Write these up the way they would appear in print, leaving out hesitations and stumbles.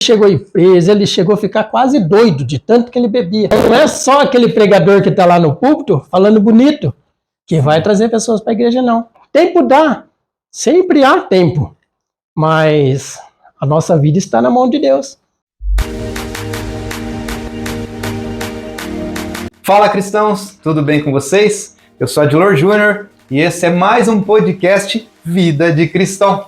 chegou em preso, ele chegou a ficar quase doido de tanto que ele bebia. Não é só aquele pregador que está lá no púlpito falando bonito que vai trazer pessoas para a igreja, não. Tempo dá, sempre há tempo, mas a nossa vida está na mão de Deus. Fala, cristãos, tudo bem com vocês? Eu sou Adilor Júnior e esse é mais um podcast Vida de Cristão.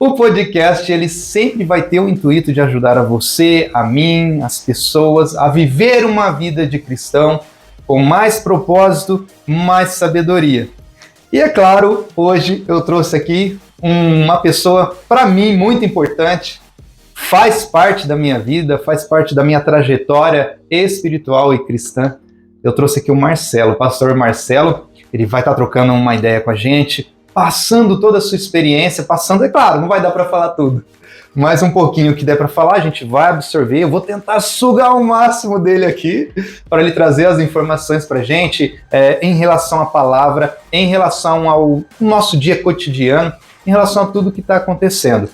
O podcast ele sempre vai ter o intuito de ajudar a você, a mim, as pessoas a viver uma vida de cristão com mais propósito, mais sabedoria. E é claro, hoje eu trouxe aqui uma pessoa, para mim, muito importante, faz parte da minha vida, faz parte da minha trajetória espiritual e cristã. Eu trouxe aqui o Marcelo, o pastor Marcelo, ele vai estar trocando uma ideia com a gente, passando toda a sua experiência, é claro, não vai dar para falar tudo, mas um pouquinho que der para falar, a gente vai absorver, eu vou tentar sugar o máximo dele aqui, para ele trazer as informações para a gente, em relação à palavra, em relação ao nosso dia cotidiano, em relação a tudo que está acontecendo.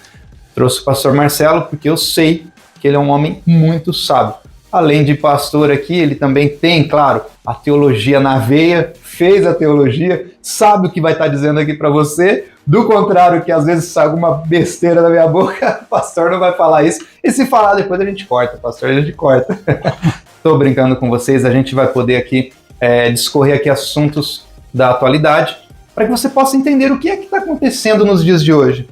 Trouxe o pastor Marcelo porque eu sei que ele é um homem muito sábio. Além de pastor aqui, ele também tem, claro, a teologia na veia, fez a teologia, sabe o que vai estar dizendo aqui para você. Do contrário, que às vezes sai alguma besteira da minha boca, o pastor não vai falar isso. E se falar depois a gente corta, pastor, a gente corta. Estou brincando com vocês, a gente vai poder aqui discorrer aqui assuntos da atualidade, para que você possa entender o que é que está acontecendo nos dias de hoje.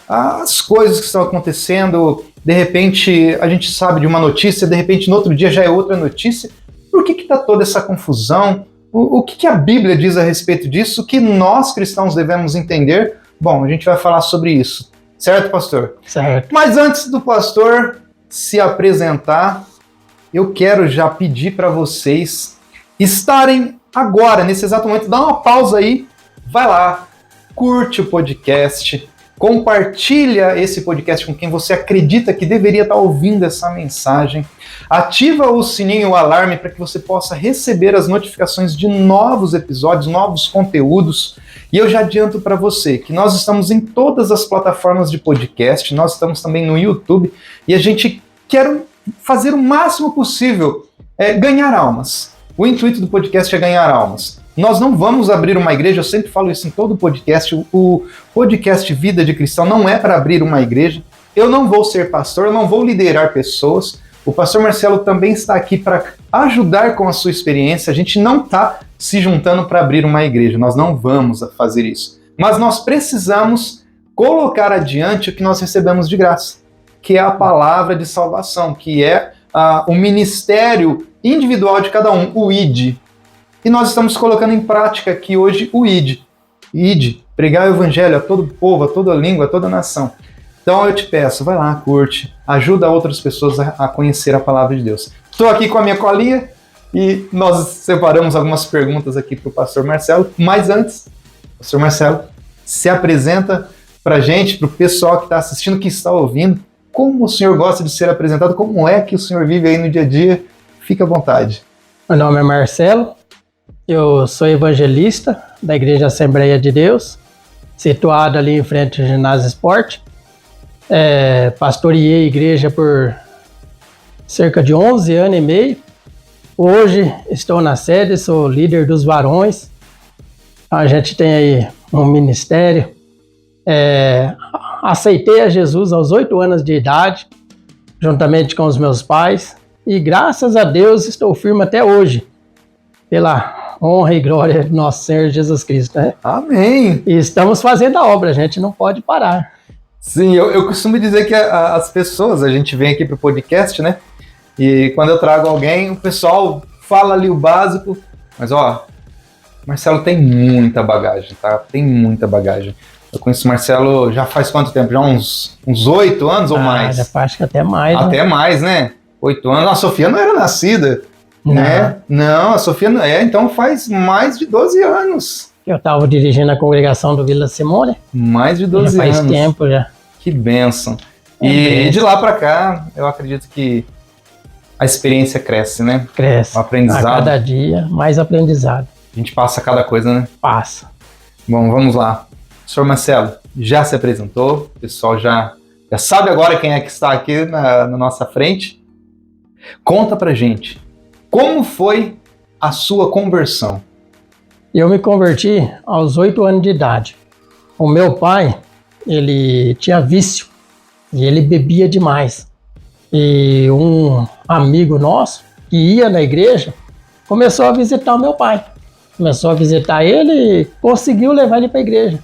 As coisas que estão acontecendo, de repente a gente sabe de uma notícia, de repente no outro dia já é outra notícia. Por que está toda essa confusão? O que a Bíblia diz a respeito disso? O que nós cristãos devemos entender? Bom, a gente vai falar sobre isso. Certo, pastor? Certo. Mas antes do pastor se apresentar, eu quero já pedir para vocês estarem agora, nesse exato momento, dá uma pausa aí, vai lá, curte o podcast, compartilha esse podcast com quem você acredita que deveria estar ouvindo essa mensagem. Ativa o sininho, o alarme, para que você possa receber as notificações de novos episódios, novos conteúdos. E eu já adianto para você que nós estamos em todas as plataformas de podcast, nós estamos também no YouTube, e a gente quer fazer o máximo possível, ganhar almas. O intuito do podcast é ganhar almas. Nós não vamos abrir uma igreja, eu sempre falo isso em todo podcast, o podcast Vida de Cristão não é para abrir uma igreja, eu não vou ser pastor, eu não vou liderar pessoas, o pastor Marcelo também está aqui para ajudar com a sua experiência, a gente não está se juntando para abrir uma igreja, nós não vamos fazer isso, mas nós precisamos colocar adiante o que nós recebemos de graça, que é a palavra de salvação, que é o ministério individual de cada um, o ID. E nós estamos colocando em prática aqui hoje o ID. ID, pregar o evangelho a todo povo, a toda língua, a toda nação. Então eu te peço, vai lá, curte, ajuda outras pessoas a conhecer a palavra de Deus. Estou aqui com a minha colinha e nós separamos algumas perguntas aqui para o pastor Marcelo. Mas antes, pastor Marcelo, se apresenta para a gente, para o pessoal que está assistindo, que está ouvindo, como o senhor gosta de ser apresentado, como é que o senhor vive aí no dia a dia. Fique à vontade. Meu nome é Marcelo. Eu sou evangelista da Igreja Assembleia de Deus, situado ali em frente ao Ginásio Esporte. Pastoreei a igreja por cerca de 11 anos e meio. Hoje estou na sede, sou líder dos varões. A gente tem aí um ministério. Aceitei a Jesus aos 8 anos de idade, juntamente com os meus pais. E graças a Deus estou firme até hoje, pela honra e glória de nosso Senhor Jesus Cristo, né? Amém! E estamos fazendo a obra, a gente não pode parar. Sim, eu costumo dizer que as pessoas, a gente vem aqui pro podcast, né? E quando eu trago alguém, o pessoal fala ali o básico, mas Marcelo tem muita bagagem, tá? Tem muita bagagem. Eu conheço o Marcelo já faz quanto tempo? Já uns 8 anos ou mais? Já acho que até mais. Até mais, né? 8 anos. A Sofia não era nascida. Né? Não, a Sofia não é, então faz mais de 12 anos. Eu estava dirigindo a congregação do Vila Simone. Mais de 12 já anos. Faz tempo já. Que bênção. E de lá para cá, eu acredito que a experiência cresce, né? Cresce. O aprendizado. A cada dia, mais aprendizado. A gente passa cada coisa, né? Passa. Bom, vamos lá. Senhor Marcelo, já se apresentou, o pessoal já já sabe agora quem é que está aqui na nossa frente. Conta pra gente, como foi a sua conversão? Eu me converti aos 8 anos de idade. O meu pai, ele tinha vício e ele bebia demais. E um amigo nosso que ia na igreja começou a visitar o meu pai. Começou a visitar ele e conseguiu levar ele para a igreja.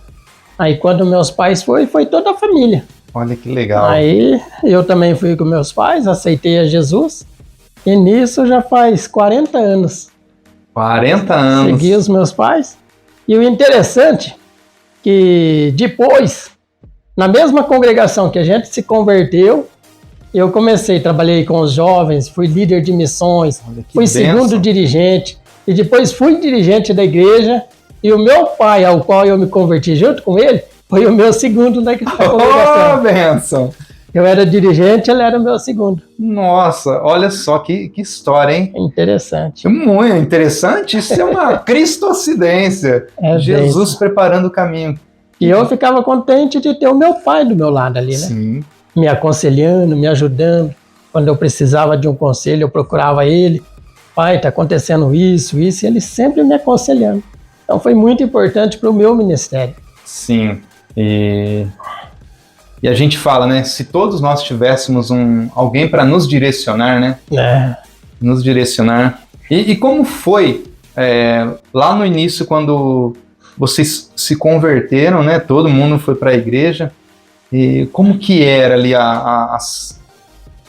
Aí quando meus pais foi toda a família. Olha que legal. Aí eu também fui com meus pais, aceitei a Jesus. E nisso já faz 40 anos. 40 anos. Segui os meus pais. E o interessante que depois, na mesma congregação que a gente se converteu, eu trabalhei com os jovens, fui líder de missões, fui segundo dirigente, e depois fui dirigente da igreja, e o meu pai, ao qual eu me converti junto com ele, foi o meu segundo na congregação. Oh, benção! Eu era dirigente, ele era o meu segundo. Nossa, olha só que história, hein? Interessante. Muito interessante, isso é uma cristocidência. Jesus preparando o caminho. E eu ficava contente de ter o meu pai do meu lado ali, né? Sim. Me aconselhando, me ajudando. Quando eu precisava de um conselho, eu procurava ele. Pai, tá acontecendo isso, e ele sempre me aconselhando. Então foi muito importante para o meu ministério. Sim, e a gente fala, né? Se todos nós tivéssemos alguém para nos direcionar, né? Nos direcionar. E como foi lá no início, quando vocês se converteram, né? Todo mundo foi para a igreja. E como que era ali a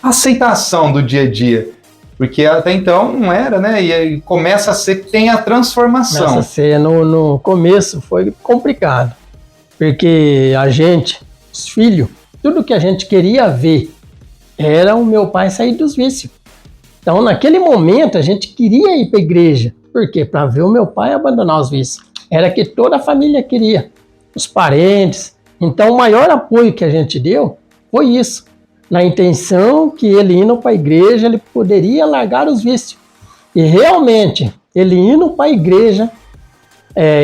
aceitação do dia a dia? Porque até então não era, né? E aí começa a ser que tem a transformação. Começa a ser, no começo foi complicado. Porque a gente, os filhos, tudo que a gente queria ver era o meu pai sair dos vícios. Então, naquele momento, a gente queria ir para a igreja. Por quê? Para ver o meu pai abandonar os vícios. Era que toda a família queria, os parentes. Então, o maior apoio que a gente deu foi isso. Na intenção que ele indo para a igreja, ele poderia largar os vícios. E realmente, ele indo para a igreja,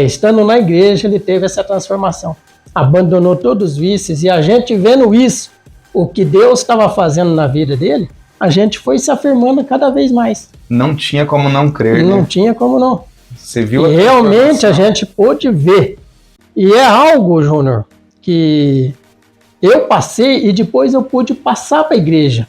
estando na igreja, ele teve essa transformação. Abandonou todos os vícios, e a gente vendo isso, o que Deus estava fazendo na vida dele, a gente foi se afirmando cada vez mais. Não tinha como não crer, Não né? tinha como não. Você viu e realmente a gente pôde ver. E é algo, Júnior, que eu passei e depois eu pude passar para a igreja.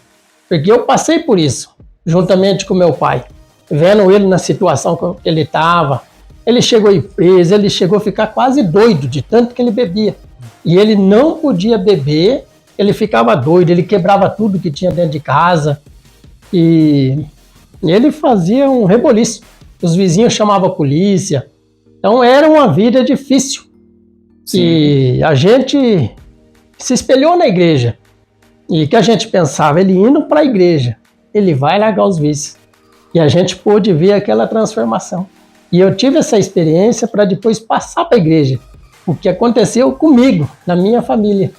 Porque eu passei por isso, juntamente com meu pai. Vendo ele na situação que ele estava. Ele chegou a ir preso, ele chegou a ficar quase doido de tanto que ele bebia. E ele não podia beber, ele ficava doido, ele quebrava tudo que tinha dentro de casa. E ele fazia um reboliço. Os vizinhos chamavam a polícia. Então era uma vida difícil. Sim. E a gente se espelhou na igreja. E o que a gente pensava? Ele indo para a igreja, ele vai largar os vícios. E a gente pôde ver aquela transformação. E eu tive essa experiência para depois passar para a igreja. O que aconteceu comigo, na minha família.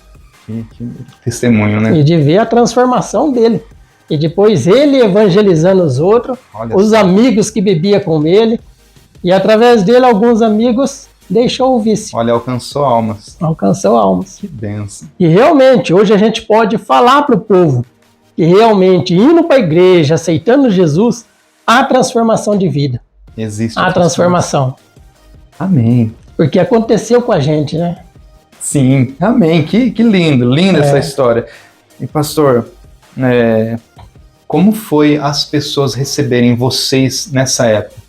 Que testemunho, né? E de ver a transformação dele. E depois ele evangelizando os outros, os amigos que bebiam com ele. E através dele, alguns amigos deixou o vício. Olha, alcançou almas. Alcançou almas. Que bênção. E realmente, hoje a gente pode falar para o povo que realmente, indo para a igreja, aceitando Jesus, há transformação de vida. Existe a transformação. Amém. Porque aconteceu com a gente, né? Sim, amém. Que lindo, linda essa história. E pastor, como foi as pessoas receberem vocês nessa época?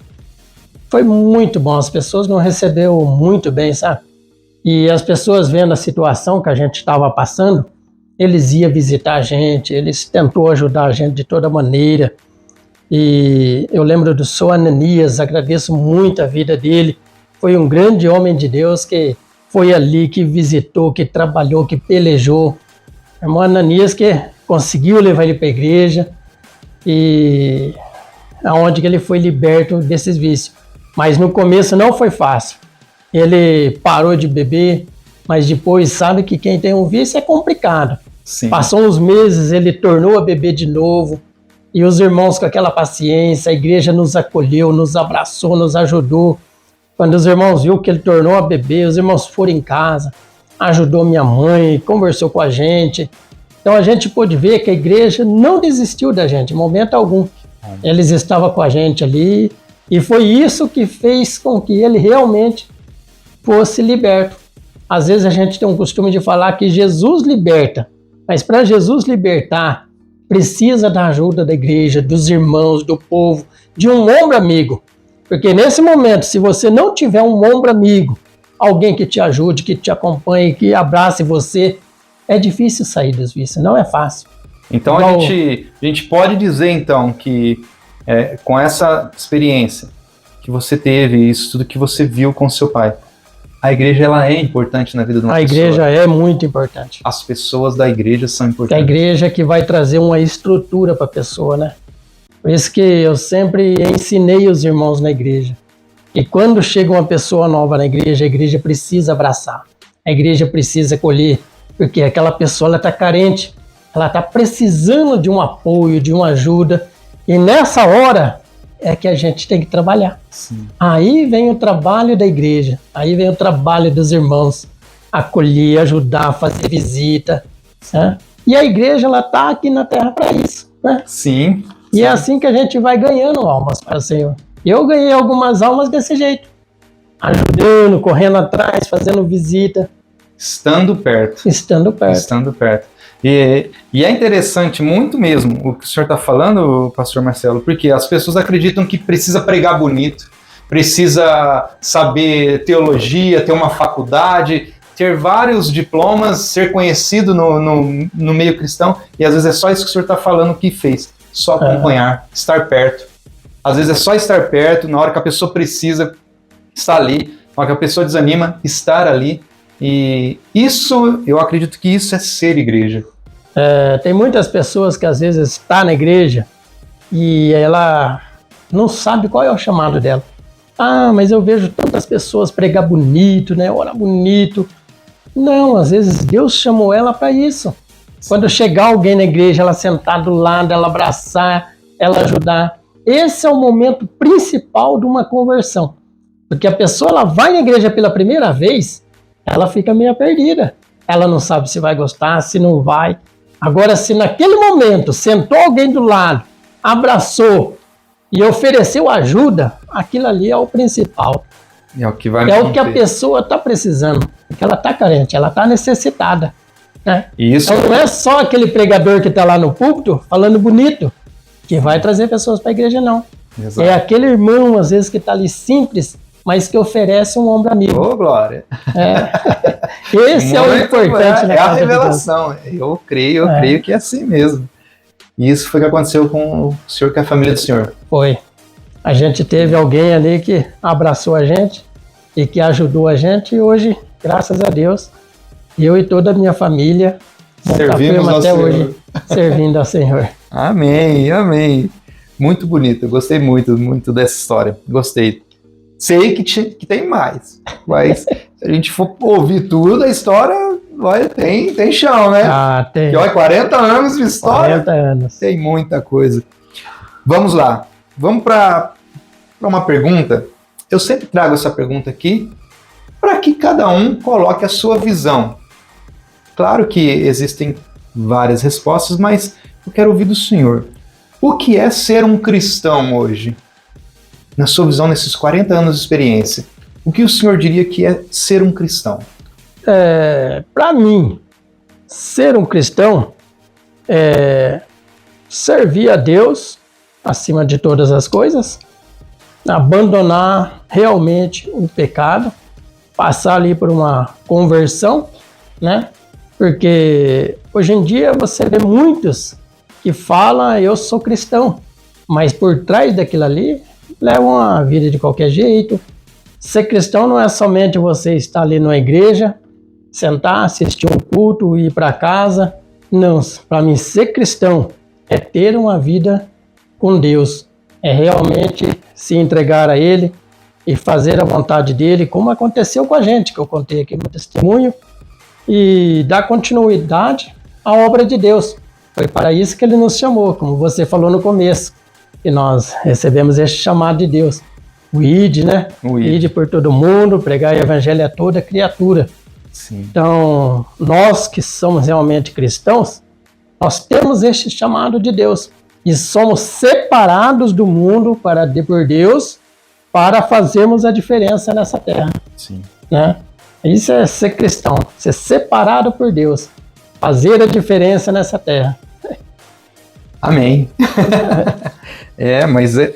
Foi muito bom, as pessoas nos receberam muito bem, sabe? E as pessoas vendo a situação que a gente estava passando, eles iam visitar a gente, eles tentou ajudar a gente de toda maneira. E eu lembro do Sr. Ananias, agradeço muito a vida dele. Foi um grande homem de Deus que foi ali, que visitou, que trabalhou, que pelejou. O irmão Ananias que conseguiu levar ele para a igreja e aonde que ele foi liberto desses vícios. Mas no começo não foi fácil. Ele parou de beber, mas depois sabe que quem tem um vício é complicado. Sim. Passou uns meses, ele tornou a beber de novo. E os irmãos com aquela paciência, a igreja nos acolheu, nos abraçou, nos ajudou. Quando os irmãos viram que ele tornou a beber, os irmãos foram em casa, ajudou minha mãe, conversou com a gente. Então a gente pôde ver que a igreja não desistiu da gente, em momento algum. Eles estavam com a gente ali e foi isso que fez com que ele realmente fosse liberto. Às vezes a gente tem um costume de falar que Jesus liberta, mas para Jesus libertar, precisa da ajuda da igreja, dos irmãos, do povo, de um ombro amigo. Porque nesse momento, se você não tiver um ombro amigo, alguém que te ajude, que te acompanhe, que abrace você, é difícil sair dos vícios, não é fácil. Então a gente pode dizer então que com essa experiência que você teve, isso tudo que você viu com seu pai, a igreja ela é importante na vida de uma pessoa. A igreja é muito importante. As pessoas da igreja são importantes. A igreja é que vai trazer uma estrutura para a pessoa, né? Por isso que eu sempre ensinei os irmãos na igreja. E quando chega uma pessoa nova na igreja, a igreja precisa abraçar. A igreja precisa acolher, porque aquela pessoa está carente. Ela está precisando de um apoio, de uma ajuda. E nessa hora é que a gente tem que trabalhar. Sim. Aí vem o trabalho da igreja, aí vem o trabalho dos irmãos, acolher, ajudar, fazer visita. Né? E a igreja ela está aqui na terra para isso. Né? Sim. E é assim que a gente vai ganhando almas para o Senhor. Eu ganhei algumas almas desse jeito, ajudando, correndo atrás, fazendo visita. Estando perto. Estando perto. Estando perto. E é interessante muito mesmo o que o senhor está falando, pastor Marcelo, porque as pessoas acreditam que precisa pregar bonito, precisa saber teologia, ter uma faculdade, ter vários diplomas, ser conhecido no meio cristão, e às vezes é só isso que o senhor está falando que fez, só acompanhar, estar perto. Às vezes é só estar perto, na hora que a pessoa precisa, estar ali, na hora que a pessoa desanima, estar ali. E isso, eu acredito que isso é ser igreja. Tem muitas pessoas que às vezes estão na igreja e ela não sabe qual é o chamado dela. Ah, mas eu vejo tantas pessoas pregar bonito, né? Orar bonito. Não, às vezes Deus chamou ela para isso. Quando chegar alguém na igreja, ela sentar do lado, ela abraçar, ela ajudar. Esse é o momento principal de uma conversão. Porque a pessoa ela vai na igreja pela primeira vez, ela fica meio perdida. Ela não sabe se vai gostar, se não vai. Agora, se naquele momento sentou alguém do lado, abraçou e ofereceu ajuda, aquilo ali é o principal. É o que vai É o que a pessoa está precisando. Porque ela está carente, ela está necessitada. Né? Isso. Então não é só aquele pregador que está lá no púlpito falando bonito que vai trazer pessoas para a igreja, não. Exato. É aquele irmão, às vezes, que está ali simples, mas que oferece um ombro amigo. Ô, glória! Esse é o importante. É a revelação. Eu creio que é assim mesmo. E isso foi o que aconteceu com o senhor, com a família do senhor. Foi. A gente teve alguém ali que abraçou a gente e que ajudou a gente. E hoje, graças a Deus, eu e toda a minha família servimos ao até Senhor. Hoje, servindo ao Senhor. Amém, amém. Muito bonito. Eu gostei muito dessa história. Gostei. Sei que tem mais, mas se a gente for ouvir tudo, a história tem chão, né? Ah, tem. E olha, 40 anos de história. 40 anos. Tem muita coisa. Vamos lá. Vamos para uma pergunta. Eu sempre trago essa pergunta aqui para que cada um coloque a sua visão. Claro que existem várias respostas, mas eu quero ouvir do senhor. O que é ser um cristão hoje? Na sua visão, nesses 40 anos de experiência, o que o senhor diria que é ser um cristão? Para mim, ser um cristão é servir a Deus acima de todas as coisas, abandonar realmente o pecado, passar ali por uma conversão, né? Porque hoje em dia você vê muitos que falam eu sou cristão, mas por trás daquilo ali levam uma vida de qualquer jeito. Ser cristão não é somente você estar ali numa igreja, sentar, assistir um culto e ir para casa. Não, para mim ser cristão é ter uma vida com Deus, é realmente se entregar a Ele e fazer a vontade dEle, como aconteceu com a gente, que eu contei aqui no testemunho, e dar continuidade à obra de Deus. Foi para isso que Ele nos chamou, como você falou no começo, que nós recebemos esse chamado de Deus. O ID, né? O ID por todo mundo, pregar o evangelho a toda criatura. Sim. Então, nós que somos realmente cristãos, Nós temos este chamado de Deus e somos separados do mundo por Deus para fazermos a diferença nessa terra. Sim. Né? Isso é ser cristão, ser separado por Deus, fazer a diferença nessa terra. Amém. Mas é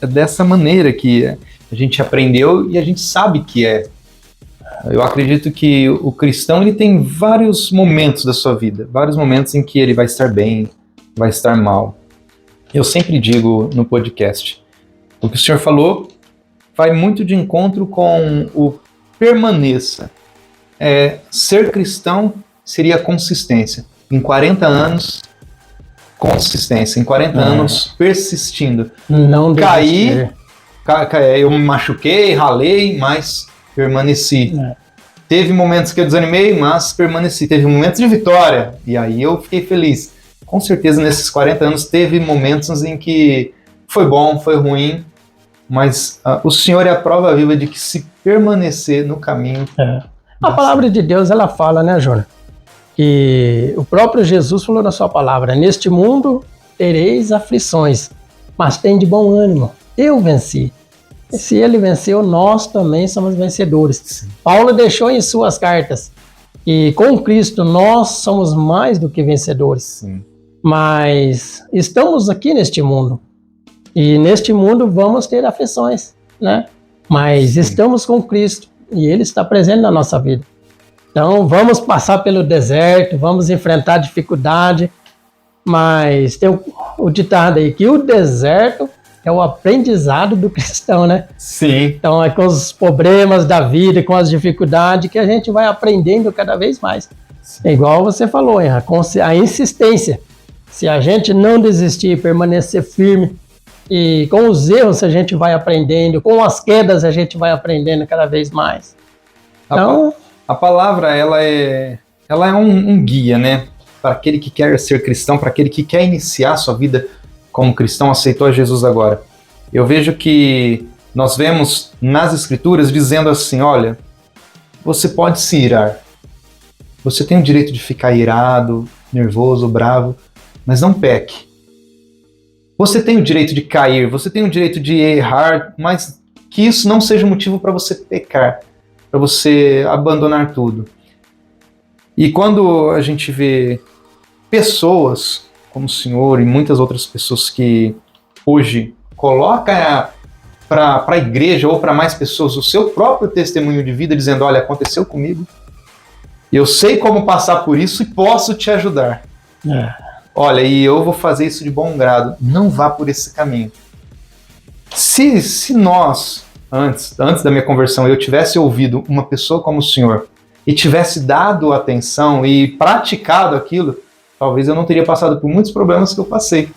dessa maneira que a gente aprendeu e a gente sabe que é. Eu acredito que o cristão ele tem vários momentos da sua vida, vários momentos em que ele vai estar bem, vai estar mal. Eu sempre digo no podcast, o que o senhor falou vai muito de encontro com o permaneça. Ser cristão seria consistência. Em 40 anos, consistência. Em 40 anos, persistindo. Não caí, eu me machuquei, ralei, mas permaneci. Teve momentos que eu desanimei, mas permaneci. Teve momentos de vitória, e aí eu fiquei feliz. Com certeza, nesses 40 anos, teve momentos em que foi bom, foi ruim, mas o Senhor é a prova viva de que se permanecer no caminho... A palavra de Deus, ela fala, né, Júnior? Que o próprio Jesus falou na sua palavra, neste mundo tereis aflições, mas tem de bom ânimo, eu venci. E se ele venceu, nós também somos vencedores. Sim. Paulo deixou em suas cartas que com Cristo nós somos mais do que vencedores. Sim. Mas estamos aqui neste mundo. E neste mundo vamos ter aflições, né? Mas Sim. estamos com Cristo e Ele está presente na nossa vida. Então vamos passar pelo deserto, vamos enfrentar dificuldade, mas tem o ditado aí que o deserto é o aprendizado do cristão, né? Sim. Então é com os problemas da vida, com as dificuldades que a gente vai aprendendo cada vez mais. Sim. É igual você falou, hein? A insistência. Se a gente não desistir, permanecer firme, e com os erros a gente vai aprendendo, com as quedas a gente vai aprendendo cada vez mais. Então, a palavra ela é um guia, né? Para aquele que quer ser cristão, para aquele que quer iniciar sua vida como cristão, aceitou a Jesus agora. Eu vejo que nós vemos nas Escrituras dizendo assim, olha, você pode se irar, você tem o direito de ficar irado, nervoso, bravo, mas não peque. Você tem o direito de cair, você tem o direito de errar, mas que isso não seja motivo para você pecar, para você abandonar tudo. E quando a gente vê pessoas como o senhor e muitas outras pessoas que hoje colocam para a igreja ou para mais pessoas o seu próprio testemunho de vida, dizendo, olha, aconteceu comigo, eu sei como passar por isso e posso te ajudar. Olha, e eu vou fazer isso de bom grado. Não vá por esse caminho. Se nós, antes da minha conversão, eu tivesse ouvido uma pessoa como o senhor e tivesse dado atenção e praticado aquilo, talvez eu não teria passado por muitos problemas que eu passei.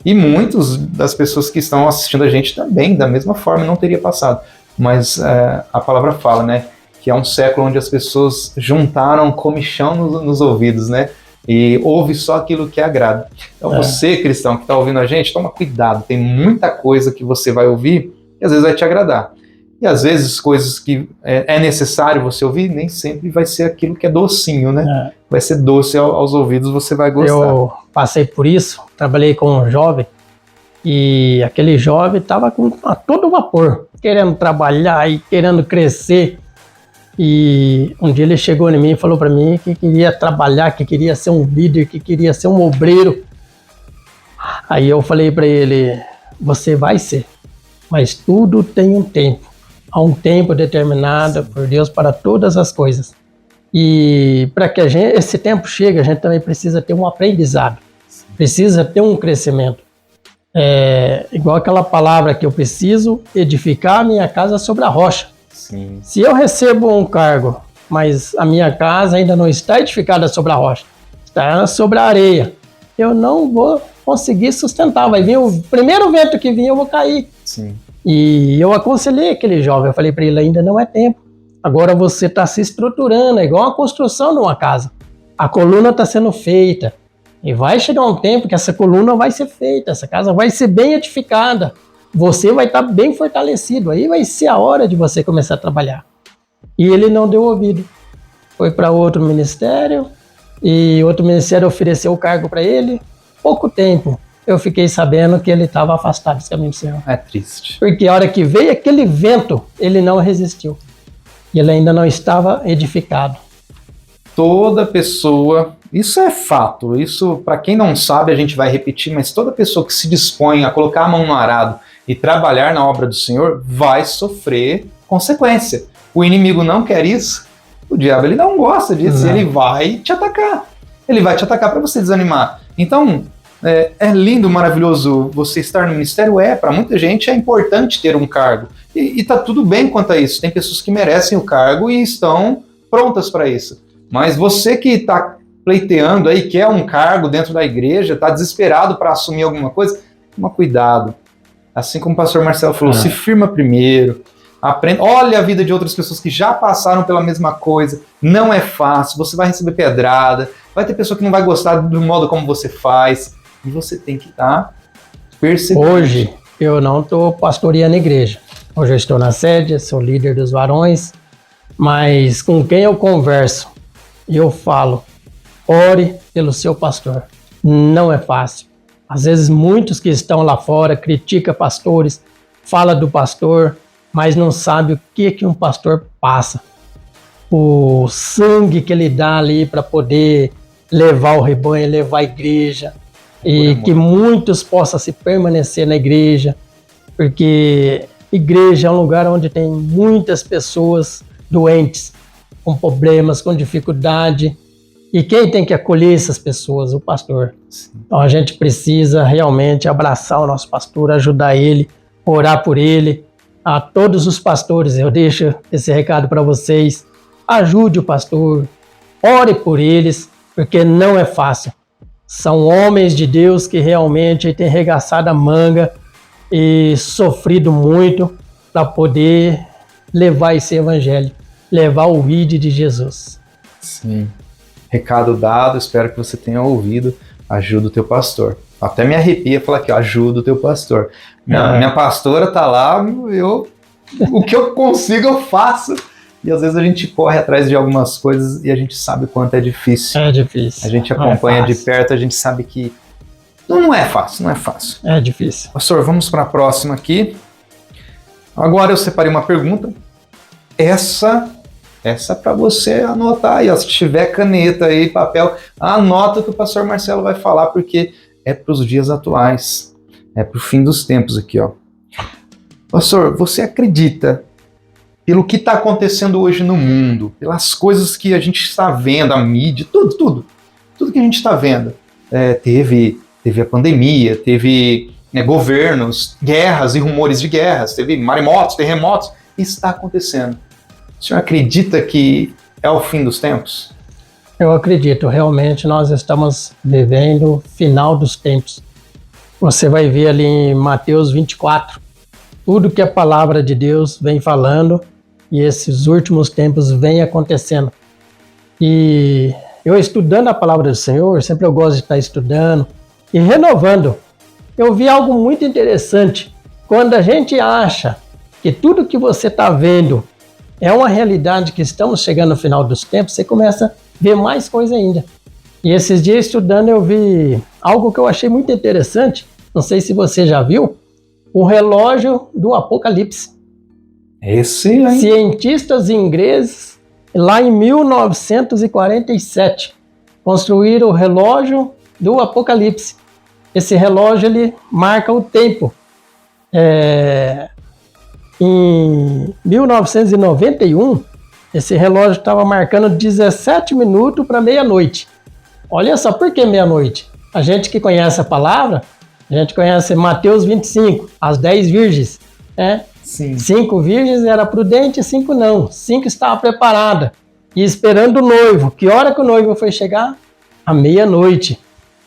E muitas das pessoas que estão assistindo a gente também, da mesma forma, não teria passado. Mas a palavra fala, né, que é um século onde as pessoas juntaram comichão nos ouvidos, né? E ouve só aquilo que agrada. Então você, cristão, que está ouvindo a gente, toma cuidado. Tem muita coisa que você vai ouvir e às vezes vai te agradar. E às vezes coisas que é necessário você ouvir, nem sempre vai ser aquilo que é docinho, né? Vai ser doce aos ouvidos, você vai gostar. Eu passei por isso, trabalhei com um jovem e aquele jovem estava a todo vapor, querendo trabalhar e querendo crescer. E um dia ele chegou em mim e falou para mim que queria trabalhar, que queria ser um líder, que queria ser um obreiro. Aí eu falei para ele, você vai ser, mas tudo tem um tempo. Há um tempo determinado por Deus para todas as coisas. E para que esse tempo chegue, a gente também precisa ter um aprendizado, precisa ter um crescimento. Igual aquela palavra que eu preciso edificar a minha casa sobre a rocha. Sim. Se eu recebo um cargo, mas a minha casa ainda não está edificada sobre a rocha, está sobre a areia, eu não vou conseguir sustentar. Vai vir o primeiro vento que vir, eu vou cair. Sim. E eu aconselhei aquele jovem, eu falei para ele, ainda não é tempo. Agora você está se estruturando, é igual a construção de uma casa. A coluna está sendo feita. E vai chegar um tempo que essa coluna vai ser feita, essa casa vai ser bem edificada. Você vai estar bem fortalecido, aí vai ser a hora de você começar a trabalhar. E ele não deu ouvido. Foi para outro ministério, e outro ministério ofereceu o cargo para ele. Pouco tempo eu fiquei sabendo que ele estava afastado desse caminho do Senhor. É triste. Porque a hora que veio aquele vento, ele não resistiu. E ele ainda não estava edificado. Toda pessoa, isso é fato, isso para quem não sabe a gente vai repetir, mas toda pessoa que se dispõe a colocar a mão no arado e trabalhar na obra do Senhor vai sofrer consequência. O inimigo não quer isso, o diabo ele não gosta disso, Não. ele vai te atacar. Ele vai te atacar para você desanimar. Então, é lindo, maravilhoso você estar no ministério? Para muita gente é importante ter um cargo. E tá tudo bem quanto a isso. Tem pessoas que merecem o cargo e estão prontas para isso. Mas você que está pleiteando aí, quer um cargo dentro da igreja, está desesperado para assumir alguma coisa, toma cuidado. Assim como o pastor Marcelo falou, se firma primeiro, aprenda, olha a vida de outras pessoas que já passaram pela mesma coisa, não é fácil, você vai receber pedrada, vai ter pessoa que não vai gostar do modo como você faz, e você tem que estar percebendo. Hoje eu não estou pastoreando a igreja. Hoje eu estou na sede, sou líder dos varões, mas com quem eu converso, eu falo, ore pelo seu pastor. Não é fácil. Às vezes muitos que estão lá fora criticam pastores, fala do pastor, mas não sabe o que um pastor passa. O sangue que ele dá ali para poder levar o rebanho, levar a igreja, e que muitos possam se permanecer na igreja, porque igreja é um lugar onde tem muitas pessoas doentes, com problemas, com dificuldade, e quem tem que acolher essas pessoas? O pastor. Sim. Então a gente precisa realmente abraçar o nosso pastor, ajudar ele, orar por ele. A todos os pastores, eu deixo esse recado para vocês, ajude o pastor, ore por eles, porque não é fácil. São homens de Deus que realmente têm arregaçado a manga e sofrido muito para poder levar esse evangelho, levar o ID de Jesus. Sim. Recado dado, espero que você tenha ouvido. Ajuda o teu pastor. Até me arrepia falar aqui, ó, ajuda o teu pastor. Minha pastora tá lá, o que eu consigo eu faço. E às vezes a gente corre atrás de algumas coisas e a gente sabe o quanto é difícil. É difícil. A gente acompanha de perto, a gente sabe que não é fácil, não é fácil. É difícil. Pastor, vamos para a próxima aqui. Agora eu separei uma pergunta. Essa para você anotar aí, ó, se tiver caneta aí, papel, anota o que o pastor Marcelo vai falar, porque é para os dias atuais, é para o fim dos tempos aqui, ó. Pastor, você acredita, pelo que está acontecendo hoje no mundo, pelas coisas que a gente está vendo, a mídia, tudo que a gente está vendo, teve a pandemia, teve governos, guerras e rumores de guerras, teve maremotos, terremotos, está acontecendo. O senhor acredita que é o fim dos tempos? Eu acredito, realmente nós estamos vivendo o final dos tempos. Você vai ver ali em Mateus 24, tudo que a palavra de Deus vem falando e esses últimos tempos vem acontecendo. E eu estudando a palavra do Senhor, sempre eu gosto de estar estudando e renovando. Eu vi algo muito interessante. Quando a gente acha que tudo que você está vendo é uma realidade, que estamos chegando no final dos tempos, você começa a ver mais coisa ainda. E esses dias estudando eu vi algo que eu achei muito interessante, não sei se você já viu, o relógio do Apocalipse. Esse aí. Cientistas ingleses, lá em 1947, construíram o relógio do Apocalipse. Esse relógio ele marca o tempo. Em 1991, esse relógio estava marcando 17 minutos para meia-noite. Olha só, por que meia-noite? A gente que conhece a palavra, a gente conhece Mateus 25, as 10 virgens. Sim. 5 virgens era prudente, 5 não. 5 estava preparada e esperando o noivo. Que hora que o noivo foi chegar? À meia-noite.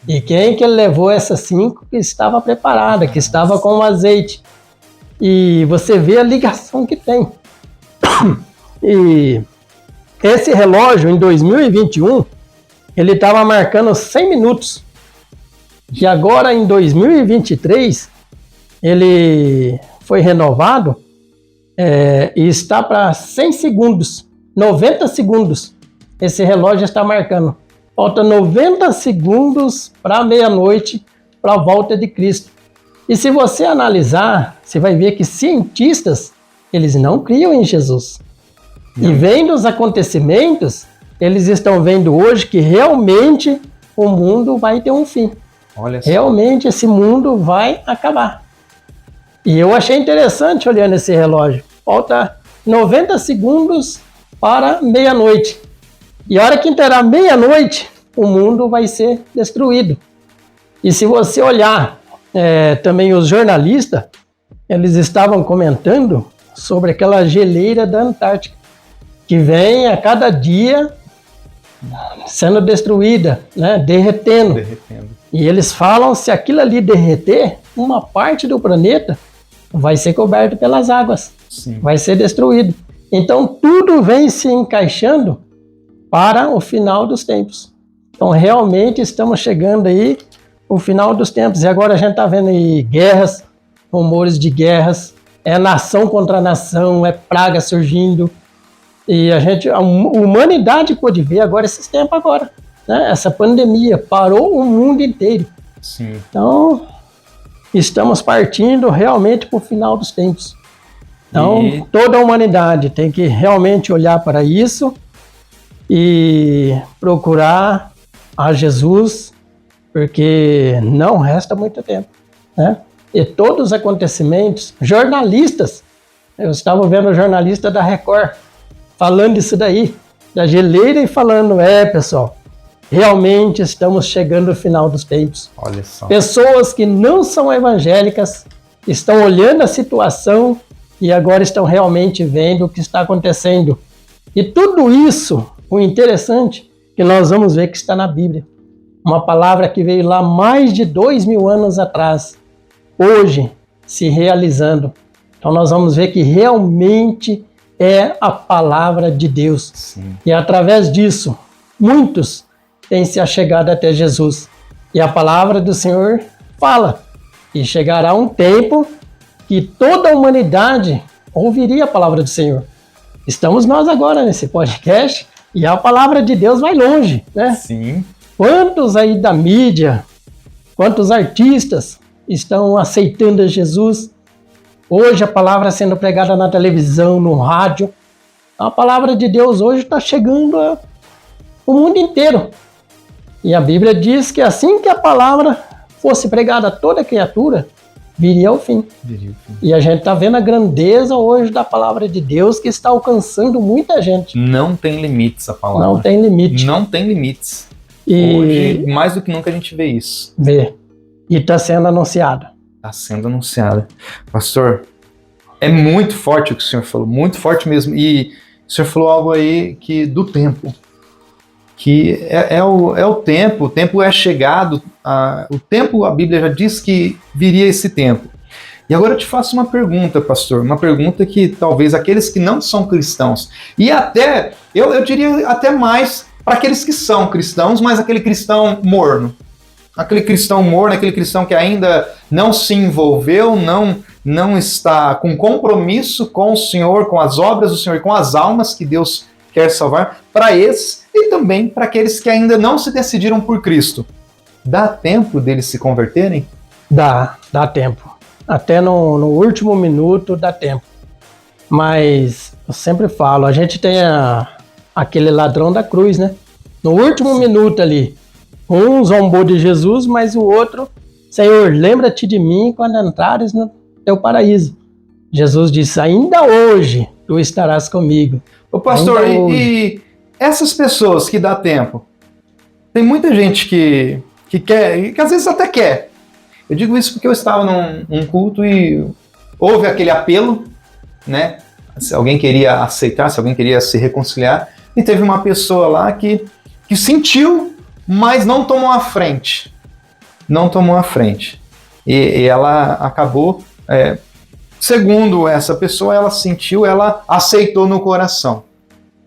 E quem que ele levou essas 5? Que estava preparada, que estava com o azeite. E você vê a ligação que tem. E esse relógio, em 2021, ele estava marcando 100 minutos. E agora, em 2023, ele foi renovado e está para 100 segundos, 90 segundos. Esse relógio está marcando. Falta 90 segundos para meia-noite para a volta de Cristo. E se você analisar, você vai ver que cientistas, eles não criam em Jesus. E vendo os acontecimentos, eles estão vendo hoje que realmente o mundo vai ter um fim. Olha só. Realmente esse mundo vai acabar. E eu achei interessante olhando esse relógio. Falta 90 segundos para meia-noite. E a hora que interar meia-noite, o mundo vai ser destruído. E se você olhar também os jornalistas, eles estavam comentando sobre aquela geleira da Antártica, que vem a cada dia sendo destruída, né, derretendo. E eles falam, se aquilo ali derreter, uma parte do planeta vai ser coberto pelas águas. Sim. Vai ser destruído. Então tudo vem se encaixando para o final dos tempos. Então realmente estamos chegando aí o final dos tempos. E agora a gente está vendo aí guerras, rumores de guerras, é nação contra nação, é praga surgindo. E a humanidade pôde ver agora esses tempos agora, né? Essa pandemia parou o mundo inteiro. Sim. Então, estamos partindo realmente para o final dos tempos. Então, toda a humanidade tem que realmente olhar para isso e procurar a Jesus, porque não resta muito tempo, né? E todos os acontecimentos, jornalistas, eu estava vendo o jornalista da Record falando isso daí, da geleira, e falando, pessoal, realmente estamos chegando ao final dos tempos. Olha só. Pessoas que não são evangélicas estão olhando a situação e agora estão realmente vendo o que está acontecendo. E tudo isso, o interessante, que nós vamos ver que está na Bíblia. Uma palavra que veio lá mais de 2000 anos atrás, hoje se realizando. Então nós vamos ver que realmente é a palavra de Deus. Sim. E através disso, muitos têm se achegado até Jesus. E a palavra do Senhor fala que chegará um tempo que toda a humanidade ouviria a palavra do Senhor. Estamos nós agora nesse podcast e a palavra de Deus vai longe, né? Sim. Quantos aí da mídia, quantos artistas estão aceitando Jesus? Hoje a palavra sendo pregada na televisão, no rádio. A palavra de Deus hoje está chegando ao mundo inteiro. E a Bíblia diz que assim que a palavra fosse pregada a toda criatura, viria ao fim. E a gente está vendo a grandeza hoje da palavra de Deus que está alcançando muita gente. Não tem limites a palavra. Não tem limite. Não tem limites. E hoje, mais do que nunca, a gente vê isso. vê. E está sendo anunciado. Está sendo anunciada. Pastor, é muito forte o que o senhor falou, muito forte mesmo. E o senhor falou algo aí do tempo, que é o tempo é chegado, o tempo, a Bíblia já diz que viria esse tempo. E agora eu te faço uma pergunta, pastor, uma pergunta que talvez aqueles que não são cristãos, e até, eu diria até mais para aqueles que são cristãos, mas aquele cristão morno. Aquele cristão morno, aquele cristão que ainda não se envolveu, não está com compromisso com o Senhor, com as obras do Senhor e com as almas que Deus quer salvar, para esses e também para aqueles que ainda não se decidiram por Cristo. Dá tempo deles se converterem? Dá tempo. Até no último minuto dá tempo. Mas eu sempre falo, a gente tem aquele ladrão da cruz, né? No último minuto ali, um zombou de Jesus, mas o outro, Senhor, lembra-te de mim quando entrares no teu paraíso. Jesus disse, ainda hoje tu estarás comigo. Ô pastor, e essas pessoas que dá tempo? Tem muita gente que quer, e que às vezes até quer. Eu digo isso porque eu estava num culto e houve aquele apelo, né? Se alguém queria aceitar, se alguém queria se reconciliar, e teve uma pessoa lá que sentiu, mas não tomou a frente. Não tomou a frente. E ela acabou, segundo essa pessoa, ela sentiu, ela aceitou no coração.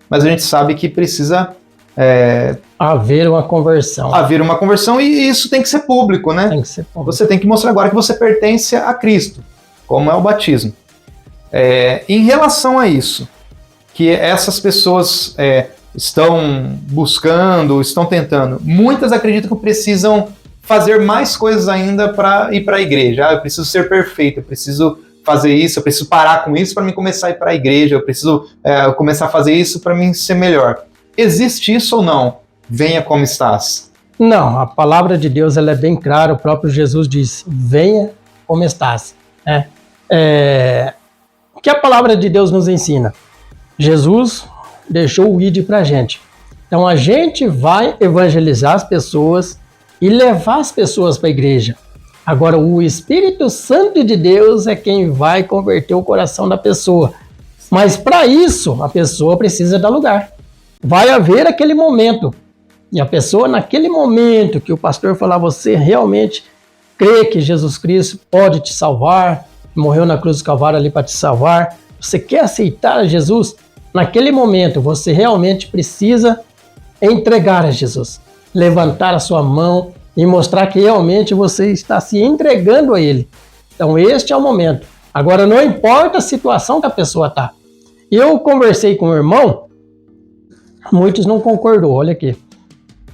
Mas a gente sabe que precisa haver uma conversão. Haver uma conversão, e isso tem que ser público, né? Tem que ser público. Você tem que mostrar agora que você pertence a Cristo, como é o batismo. Em relação a isso, que essas pessoas estão buscando, estão tentando. Muitas acreditam que precisam fazer mais coisas ainda para ir para a igreja. Eu preciso ser perfeito, eu preciso fazer isso, eu preciso parar com isso para mim começar a ir para a igreja, eu preciso começar a fazer isso para mim ser melhor. Existe isso ou não? Venha como estás. Não, a palavra de Deus ela é bem clara, o próprio Jesus disse, venha como estás. O que a palavra de Deus nos ensina? Jesus deixou o ID para a gente. Então a gente vai evangelizar as pessoas e levar as pessoas para a igreja. Agora o Espírito Santo de Deus é quem vai converter o coração da pessoa. Mas para isso a pessoa precisa dar lugar. Vai haver aquele momento. E a pessoa naquele momento que o pastor falar, você realmente crê que Jesus Cristo pode te salvar, morreu na cruz do Calvário ali para te salvar, você quer aceitar Jesus? Naquele momento você realmente precisa entregar a Jesus, levantar a sua mão e mostrar que realmente você está se entregando a Ele. Então este é o momento. Agora não importa a situação que a pessoa está. Eu conversei com o irmão, muitos não concordou, olha aqui.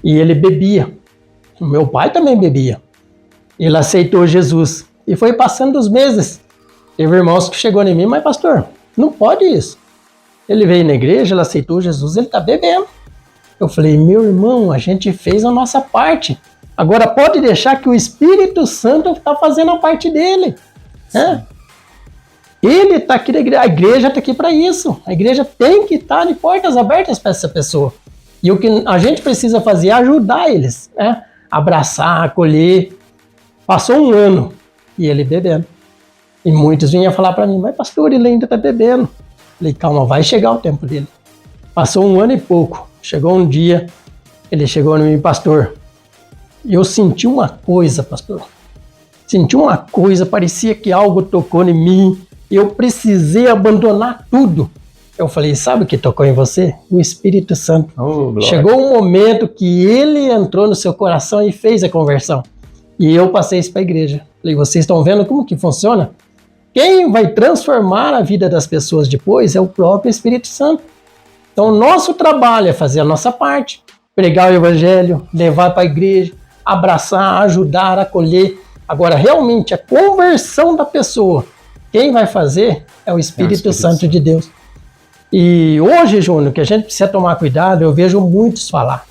E ele bebia. O meu pai também bebia. Ele aceitou Jesus. E foi passando os meses. Teve irmãos que chegou em mim, mas pastor, não pode isso. Ele veio na igreja, ele aceitou Jesus, ele está bebendo. Eu falei, meu irmão, a gente fez a nossa parte. Agora pode deixar que o Espírito Santo está fazendo a parte dele. Né? Ele está aqui na igreja, a igreja está aqui para isso. A igreja tem que estar de portas abertas para essa pessoa. E o que a gente precisa fazer é ajudar eles, né? Abraçar, acolher. Passou um ano e ele bebendo. E muitos vinham falar para mim, mas pastor, ele ainda está bebendo. Falei, calma, vai chegar o tempo dele. Passou um ano e pouco. Chegou um dia, ele chegou em mim, pastor, eu senti uma coisa, pastor. Senti uma coisa, parecia que algo tocou em mim. Eu precisei abandonar tudo. Eu falei, sabe o que tocou em você? O Espírito Santo. Chegou um momento que ele entrou no seu coração e fez a conversão. E eu passei isso para a igreja. Falei, vocês estão vendo como que funciona? Quem vai transformar a vida das pessoas depois é o próprio Espírito Santo. Então o nosso trabalho é fazer a nossa parte. Pregar o evangelho, levar para a igreja, abraçar, ajudar, acolher. Agora realmente a conversão da pessoa, quem vai fazer é o Espírito Santo de Deus. E hoje, Júnior, que a gente precisa tomar cuidado, eu vejo muitos falar.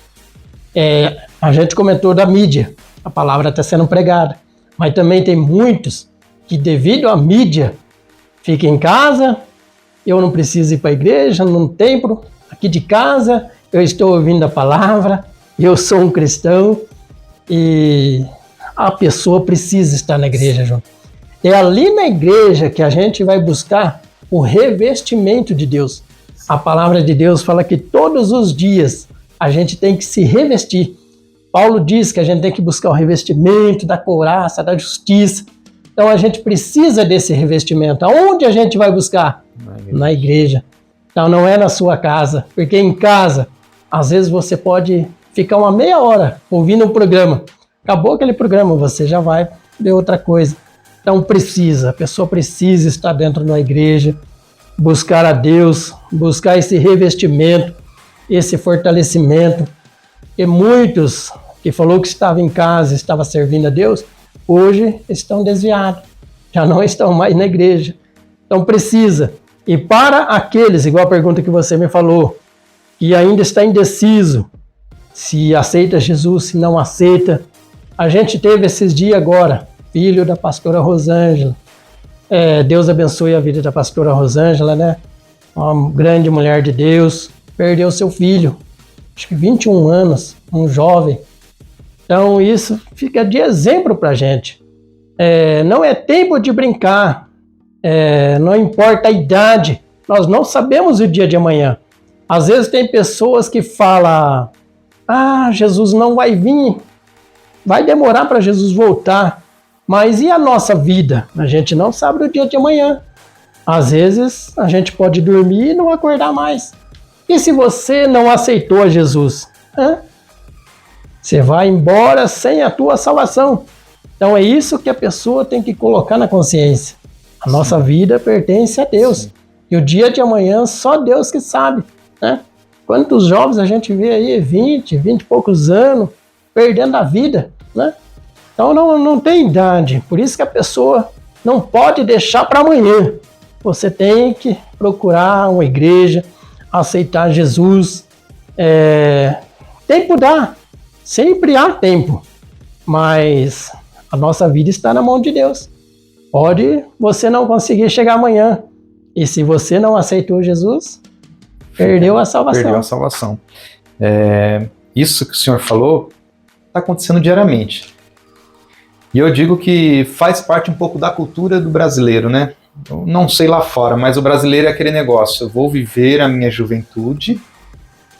A gente comentou da mídia, a palavra está sendo pregada, mas também tem muitos que devido à mídia ficam em casa, eu não preciso ir para a igreja, no templo, aqui de casa, eu estou ouvindo a palavra, eu sou um cristão e a pessoa precisa estar na igreja, Júnior. É ali na igreja que a gente vai buscar o revestimento de Deus. A palavra de Deus fala que todos os dias a gente tem que se revestir. Paulo diz que a gente tem que buscar o revestimento da couraça, da justiça. Então a gente precisa desse revestimento. Aonde a gente vai buscar? Na igreja. Então não é na sua casa, porque em casa, às vezes você pode ficar uma meia hora ouvindo um programa. Acabou aquele programa, você já vai ver outra coisa. Então a pessoa precisa estar dentro da igreja, buscar a Deus, buscar esse revestimento, esse fortalecimento. E muitos que falou que estava em casa, estava servindo a Deus, hoje estão desviados, já não estão mais na igreja. Então precisa. E para aqueles, igual a pergunta que você me falou, que ainda está indeciso, se aceita Jesus, se não aceita, a gente teve esses dias agora, filho da pastora Rosângela. Deus abençoe a vida da pastora Rosângela, né? Uma grande mulher de Deus, perdeu seu filho, acho que 21 anos, um jovem. Então isso fica de exemplo para a gente. Não é tempo de brincar, não importa a idade, nós não sabemos o dia de amanhã. Às vezes tem pessoas que falam, Jesus não vai vir, vai demorar para Jesus voltar. Mas e a nossa vida? A gente não sabe o dia de amanhã. Às vezes a gente pode dormir e não acordar mais. E se você não aceitou a Jesus? Você vai embora sem a tua salvação. Então é isso que a pessoa tem que colocar na consciência. A nossa vida pertence a Deus. E o dia de amanhã só Deus que sabe, né? Quantos jovens a gente vê aí, 20 e poucos anos, perdendo a vida, né? Então não tem idade, por isso que a pessoa não pode deixar para amanhã. Você tem que procurar uma igreja, aceitar Jesus. Tempo dá, sempre há tempo, mas a nossa vida está na mão de Deus. Pode você não conseguir chegar amanhã, e se você não aceitou Jesus, perdeu a salvação. Perdeu a salvação. Isso que o senhor falou está acontecendo diariamente. E eu digo que faz parte um pouco da cultura do brasileiro, né? Eu não sei lá fora, mas o brasileiro é aquele negócio: eu vou viver a minha juventude,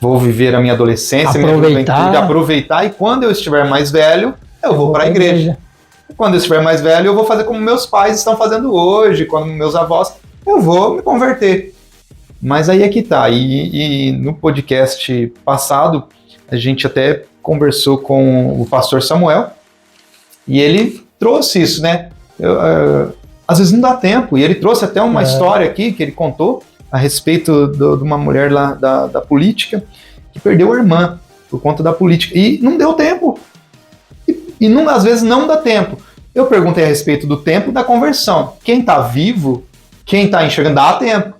vou viver a minha adolescência, minha juventude, aproveitar, e quando eu estiver mais velho, eu vou para a igreja. Quando eu estiver mais velho, eu vou fazer como meus pais estão fazendo hoje, como meus avós, eu vou me converter. Mas aí é que tá, e no podcast passado, a gente até conversou com o pastor Samuel, e ele trouxe isso, né? Às vezes não dá tempo, e ele trouxe até uma história aqui, que ele contou, a respeito de uma mulher lá da política, que perdeu a irmã por conta da política, e não deu tempo. E não, às vezes não dá tempo. Eu perguntei a respeito do tempo da conversão. Quem está vivo, quem está enxergando, dá tempo.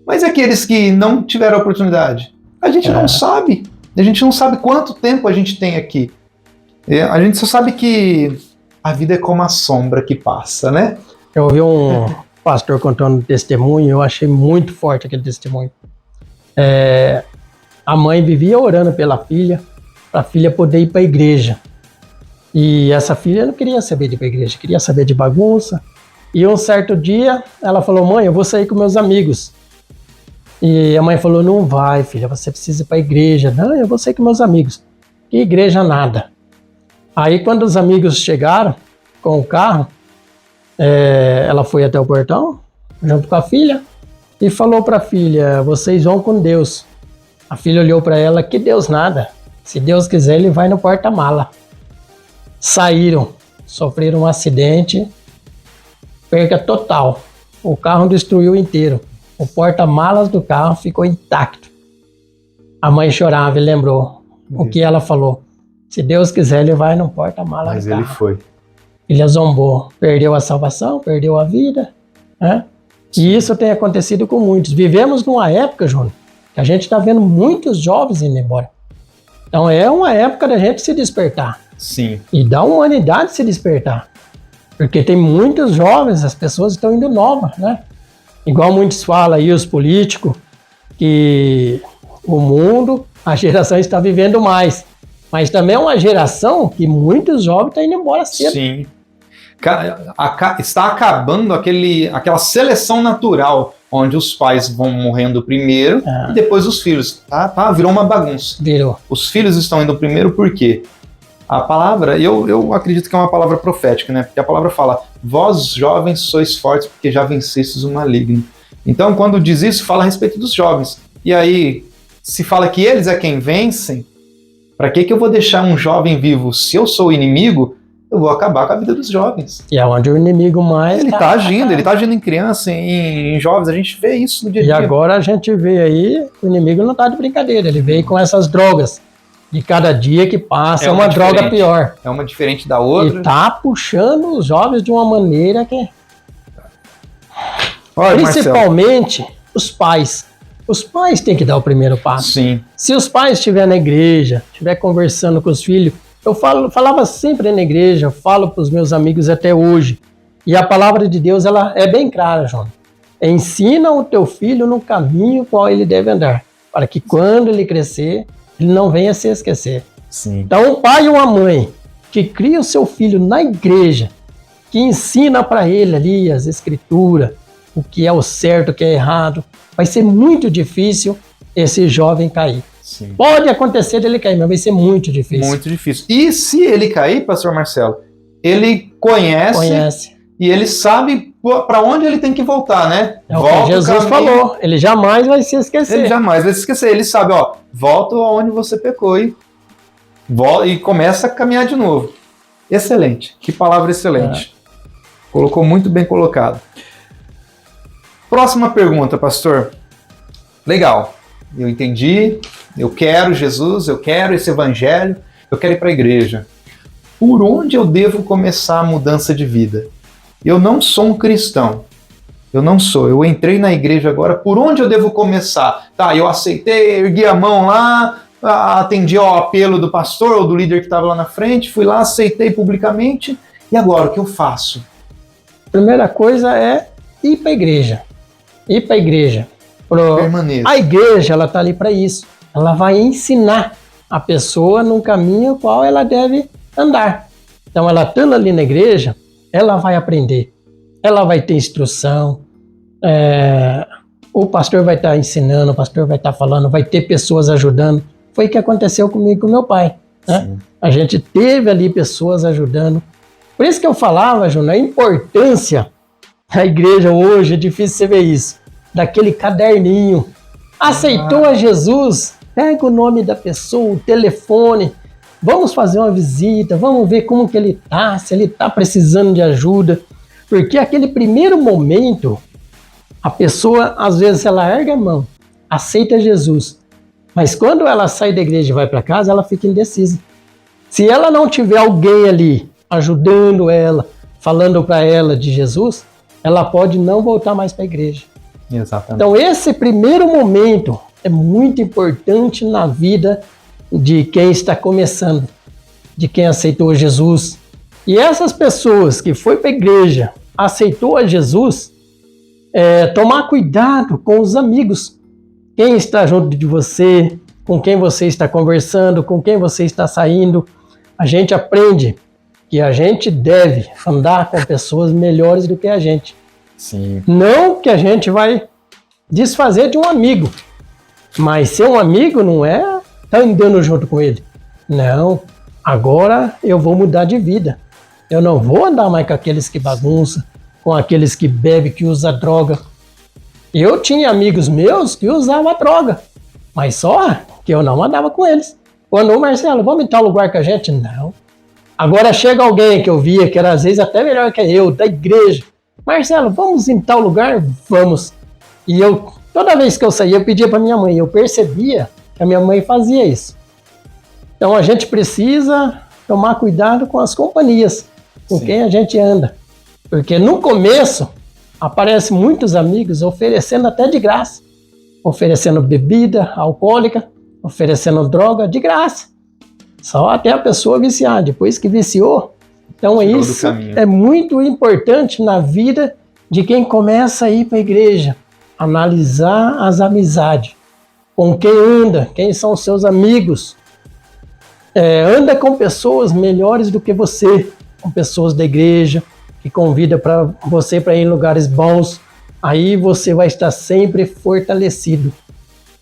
Mas aqueles que não tiveram a oportunidade, a gente não sabe. A gente não sabe quanto tempo a gente tem aqui. A gente só sabe que a vida é como a sombra que passa, né? Eu ouvi um pastor contando um testemunho, eu achei muito forte aquele testemunho. A mãe vivia orando pela filha, para a filha poder ir para a igreja. E essa filha não queria saber de ir para a igreja, queria saber de bagunça. E um certo dia, ela falou: mãe, eu vou sair com meus amigos. E a mãe falou: não vai, filha, você precisa ir para a igreja. Não, eu vou sair com meus amigos. Que igreja nada. Aí quando os amigos chegaram com o carro, ela foi até o portão, junto com a filha, e falou para a filha: vocês vão com Deus. A filha olhou para ela: que Deus nada. Se Deus quiser, ele vai no porta-mala. Saíram, sofreram um acidente, perca total. O carro destruiu inteiro. O porta-malas do carro ficou intacto. A mãe chorava e lembrou o que ela falou: se Deus quiser, ele vai no porta-malas. Mas ele foi. Ele zombou, perdeu a salvação, perdeu a vida, né? E isso tem acontecido com muitos. Vivemos numa época, Júnior, que a gente está vendo muitos jovens indo embora. Então é uma época da gente se despertar. Sim. E da humanidade se despertar. Porque tem muitos jovens, as pessoas estão indo novas, né? Igual muitos falam aí, os políticos, que o mundo, a geração está vivendo mais. Mas também é uma geração que muitos jovens estão indo embora cedo. Sim. Está acabando aquela seleção natural, onde os pais vão morrendo primeiro e depois os filhos. Virou uma bagunça. Virou. Os filhos estão indo primeiro por quê? A palavra, eu acredito que é uma palavra profética, né? Porque a palavra fala: vós jovens sois fortes porque já vencestes o maligno. Então, quando diz isso, fala a respeito dos jovens. E aí, se fala que eles é quem vencem, para que eu vou deixar um jovem vivo? Se eu sou o inimigo, eu vou acabar com a vida dos jovens. E é onde o inimigo mais... Ele está agindo em criança, em jovens, a gente vê isso no dia a dia. E agora a gente vê aí, o inimigo não está de brincadeira, ele veio com essas drogas. E cada dia que passa é uma droga pior. É uma diferente da outra. E tá puxando os jovens de uma maneira que... Olha, principalmente Marcelo, os pais. Os pais têm que dar o primeiro passo. Sim. Se os pais estiverem na igreja, estiver conversando com os filhos, eu falava sempre na igreja, eu falo para os meus amigos até hoje. E a palavra de Deus, ela é bem clara, João. Ensina o teu filho no caminho qual ele deve andar, para que quando ele crescer, ele não venha se esquecer. Sim. Então, um pai ou uma mãe que cria o seu filho na igreja, que ensina para ele ali as escrituras, o que é o certo, o que é errado, vai ser muito difícil esse jovem cair. Sim. Pode acontecer dele cair, mas vai ser muito difícil. Muito difícil. E se ele cair, pastor Marcelo, ele conhece. E ele sabe para onde ele tem que voltar, né? É o que Jesus falou. Ele jamais vai se esquecer. Ele jamais vai se esquecer. Ele sabe, volta aonde você pecou e começa a caminhar de novo. Excelente. Que palavra excelente. Colocou muito bem colocado. Próxima pergunta, pastor. Legal. Eu entendi. eu quero Jesus, eu quero esse evangelho, eu quero ir para a igreja. Por onde eu devo começar a mudança de vida? Eu não sou um cristão. Eu entrei na igreja agora, por onde eu devo começar? Tá, eu aceitei, ergui a mão lá, atendi ao apelo do pastor ou do líder que estava lá na frente, fui lá, aceitei publicamente, e agora o que eu faço? Primeira coisa é ir para a igreja. Ir para a igreja. Permaneça. A igreja, ela está ali para isso. Ela vai ensinar a pessoa no caminho qual ela deve andar. Então, ela estando ali na igreja, ela vai aprender. Ela vai ter instrução. O pastor vai estar ensinando, o pastor vai estar falando, vai ter pessoas ajudando. Foi o que aconteceu comigo e com meu pai. Né? A gente teve ali pessoas ajudando. Por isso que eu falava, Júnior, a importância da igreja hoje, é difícil você ver isso, daquele caderninho. Aceitou a Jesus, pega o nome da pessoa, o telefone, vamos fazer uma visita, vamos ver como que ele está, se ele está precisando de ajuda. Porque aquele primeiro momento, a pessoa, às vezes, ela ergue a mão, aceita Jesus, mas quando ela sai da igreja e vai para casa, ela fica indecisa. Se ela não tiver alguém ali ajudando ela, falando para ela de Jesus, ela pode não voltar mais para a igreja. Exatamente. Então esse primeiro momento é muito importante na vida de quem está começando, de quem aceitou Jesus. E essas pessoas que foi para a igreja, aceitou a Jesus, tomar cuidado com os amigos. Quem está junto de você, com quem você está conversando, com quem você está saindo. A gente aprende que a gente deve andar com pessoas melhores do que a gente. Sim. Não que a gente vai desfazer de um amigo, mas ser um amigo não é estar andando junto com ele. Não, agora eu vou mudar de vida. Eu não vou andar mais com aqueles que bagunçam, com aqueles que bebem, que usam droga. Eu tinha amigos meus que usavam droga, mas só que eu não andava com eles. Quando o Marcelo, vamos em tal lugar com a gente? Não. Agora chega alguém que eu via, que era às vezes até melhor que eu, da igreja. Marcelo, vamos em tal lugar? Vamos. E eu, toda vez que eu saía, eu pedia para minha mãe. Eu percebia que a minha mãe fazia isso. Então a gente precisa tomar cuidado com as companhias, com quem a gente anda. Porque no começo, aparecem muitos amigos oferecendo até de graça. Oferecendo bebida alcoólica, oferecendo droga de graça. Só até a pessoa viciar. Depois que viciou, então isso é muito importante na vida de quem começa a ir para a igreja. Analisar as amizades. Com quem anda, quem são os seus amigos. Anda com pessoas melhores do que você. Com pessoas da igreja, que convida para você para ir em lugares bons. Aí você vai estar sempre fortalecido.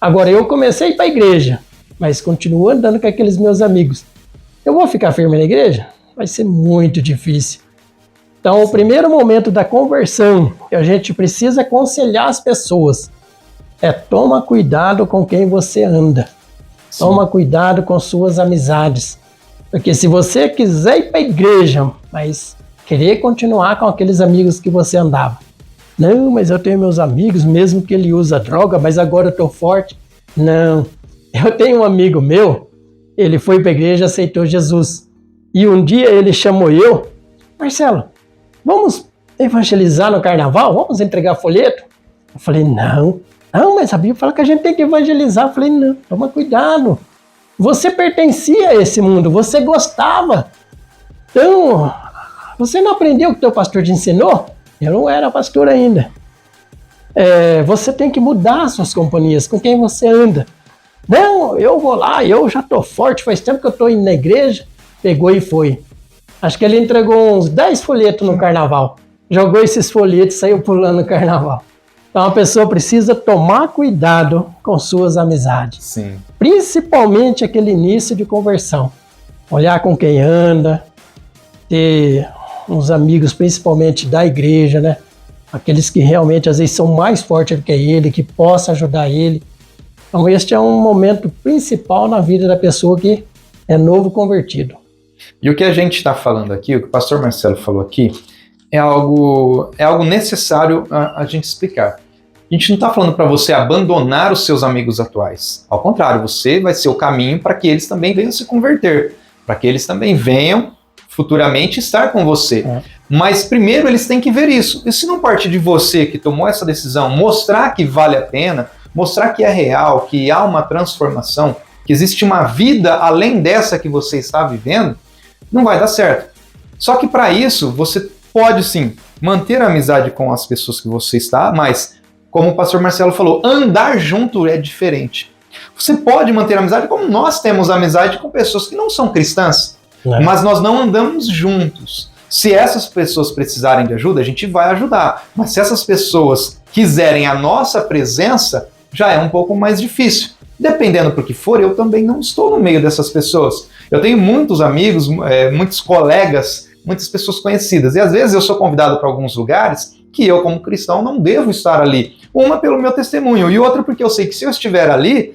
Agora, eu comecei para a igreja, mas continuo andando com aqueles meus amigos. Eu vou ficar firme na igreja? Vai ser muito difícil. Então, o primeiro momento da conversão que a gente precisa aconselhar as pessoas toma cuidado com quem você anda. Sim. Toma cuidado com suas amizades. Porque se você quiser ir para a igreja, mas querer continuar com aqueles amigos que você andava. Não, mas eu tenho meus amigos, mesmo que ele usa droga, mas agora eu estou forte. Não, eu tenho um amigo meu, ele foi para a igreja e aceitou Jesus. E um dia ele chamou eu, Marcelo, vamos evangelizar no carnaval? Vamos entregar folheto? Eu falei, não, mas a Bíblia fala que a gente tem que evangelizar. Eu falei, não, toma cuidado. Você pertencia a esse mundo, você gostava. Então, você não aprendeu o que teu pastor te ensinou? Eu não era pastor ainda. Você tem que mudar suas companhias, com quem você anda. Não, eu vou lá, eu já estou forte, faz tempo que eu estou indo na igreja. Pegou e foi. Acho que ele entregou uns 10 folhetos no carnaval. Jogou esses folhetos e saiu pulando no carnaval. Então a pessoa precisa tomar cuidado com suas amizades. Sim. Principalmente aquele início de conversão. Olhar com quem anda, ter uns amigos principalmente da igreja, né? Aqueles que realmente às vezes são mais fortes do que ele, que possam ajudar ele. Então este é um momento principal na vida da pessoa que é novo convertido. E o que a gente está falando aqui, o que o pastor Marcelo falou aqui, é algo necessário a gente explicar. A gente não está falando para você abandonar os seus amigos atuais. Ao contrário, você vai ser o caminho para que eles também venham se converter, para que eles também venham futuramente estar com você. Mas primeiro eles têm que ver isso. E se não partir de você que tomou essa decisão, mostrar que vale a pena, mostrar que é real, que há uma transformação, que existe uma vida além dessa que você está vivendo, não vai dar certo. Só que para isso, você pode sim manter a amizade com as pessoas que você está, mas, como o pastor Marcelo falou, andar junto é diferente. Você pode manter a amizade como nós temos amizade com pessoas que não são cristãs, mas nós não andamos juntos. Se essas pessoas precisarem de ajuda, a gente vai ajudar. Mas se essas pessoas quiserem a nossa presença, já é um pouco mais difícil. Dependendo do que for, eu também não estou no meio dessas pessoas. Eu tenho muitos amigos, muitos colegas, muitas pessoas conhecidas. E às vezes eu sou convidado para alguns lugares que eu, como cristão, não devo estar ali. Uma pelo meu testemunho e outra porque eu sei que se eu estiver ali,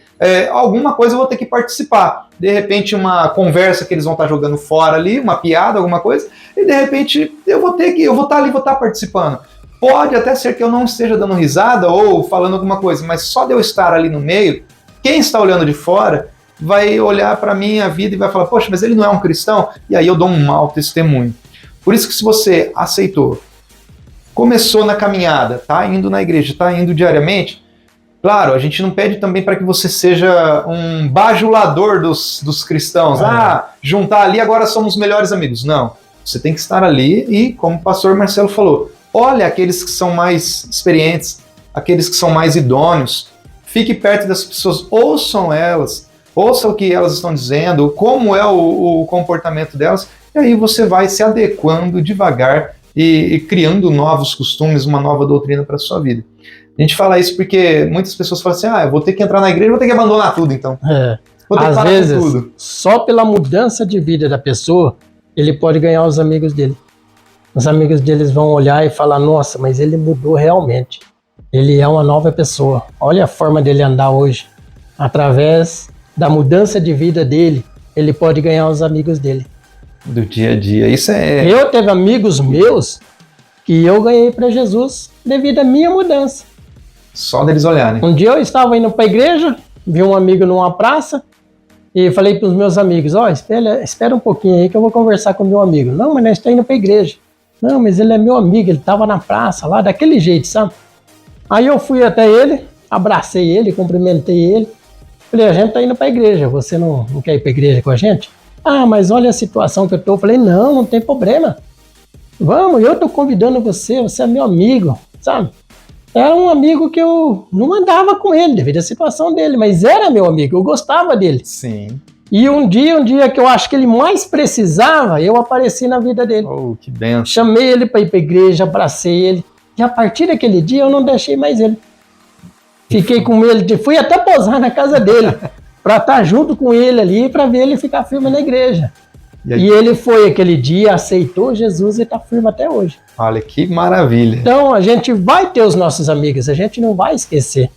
alguma coisa eu vou ter que participar. De repente uma conversa que eles vão estar jogando fora ali, uma piada, alguma coisa, e de repente eu vou estar ali, vou estar participando. Pode até ser que eu não esteja dando risada ou falando alguma coisa, mas só de eu estar ali no meio, quem está olhando de fora vai olhar para a minha vida e vai falar, poxa, mas ele não é um cristão? E aí eu dou um mau testemunho. Por isso que se você aceitou, começou na caminhada, está indo na igreja, está indo diariamente, claro, a gente não pede também para que você seja um bajulador dos cristãos, juntar ali, agora somos melhores amigos. Não, você tem que estar ali e, como o pastor Marcelo falou, olha aqueles que são mais experientes, aqueles que são mais idôneos, fique perto das pessoas, ouçam elas, ouça o que elas estão dizendo, como é o comportamento delas, e aí você vai se adequando devagar e criando novos costumes, uma nova doutrina para a sua vida. A gente fala isso porque muitas pessoas falam assim, eu vou ter que entrar na igreja, vou ter que abandonar tudo então. Vou ter que parar vezes, com tudo. Só pela mudança de vida da pessoa, ele pode ganhar os amigos dele. Os amigos deles vão olhar e falar, nossa, mas ele mudou realmente. Ele é uma nova pessoa. Olha a forma dele andar hoje. Através da mudança de vida dele, ele pode ganhar os amigos dele. Do dia a dia. Isso é... Eu teve amigos meus que eu ganhei para Jesus devido à minha mudança. Só deles olharem. Um dia eu estava indo para a igreja, vi um amigo numa praça e falei para os meus amigos, espera um pouquinho aí que eu vou conversar com o meu amigo. Não, mas nós estamos indo para a igreja. Não, mas ele é meu amigo, ele estava na praça lá, daquele jeito, sabe? Aí eu fui até ele, abracei ele, cumprimentei ele. Falei, a gente está indo para a igreja, você não quer ir para a igreja com a gente? Mas olha a situação que eu estou. Falei, não tem problema. Vamos, eu estou convidando você é meu amigo, sabe? Era um amigo que eu não andava com ele devido à situação dele, mas era meu amigo, eu gostava dele. Sim. E um dia que eu acho que ele mais precisava, eu apareci na vida dele. Oh, que benção. Chamei ele para ir para a igreja, abracei ele. E a partir daquele dia eu não deixei mais ele. Fiquei com ele, fui até posar na casa dele, para estar junto com ele ali, para ver ele ficar firme na igreja. E ele foi aquele dia, aceitou Jesus e está firme até hoje. Olha, que maravilha. Então a gente vai ter os nossos amigos, a gente não vai esquecer.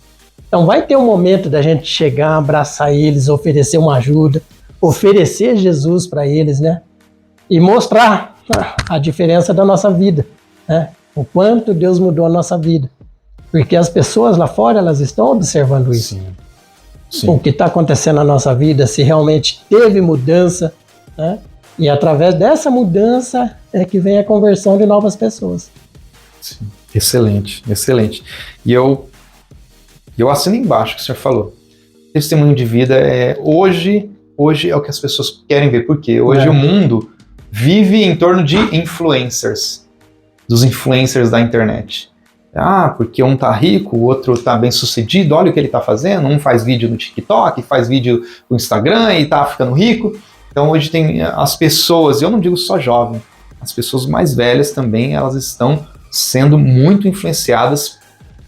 Então vai ter um momento da gente chegar, abraçar eles, oferecer uma ajuda, oferecer Jesus para eles, né? E mostrar a diferença da nossa vida, né? O quanto Deus mudou a nossa vida. Porque as pessoas lá fora, elas estão observando isso. Sim. Sim. O que está acontecendo na nossa vida, se realmente teve mudança, né? E através dessa mudança é que vem a conversão de novas pessoas. Sim. Excelente, excelente. E eu assino embaixo o que o senhor falou. Testemunho de vida hoje é o que as pessoas querem ver. Por quê? Hoje o mundo vive em torno de influencers, dos influencers da internet. Porque um tá rico, o outro tá bem sucedido, olha o que ele tá fazendo, um faz vídeo no TikTok, faz vídeo no Instagram e tá ficando rico. Então hoje tem as pessoas, eu não digo só jovem, as pessoas mais velhas também, elas estão sendo muito influenciadas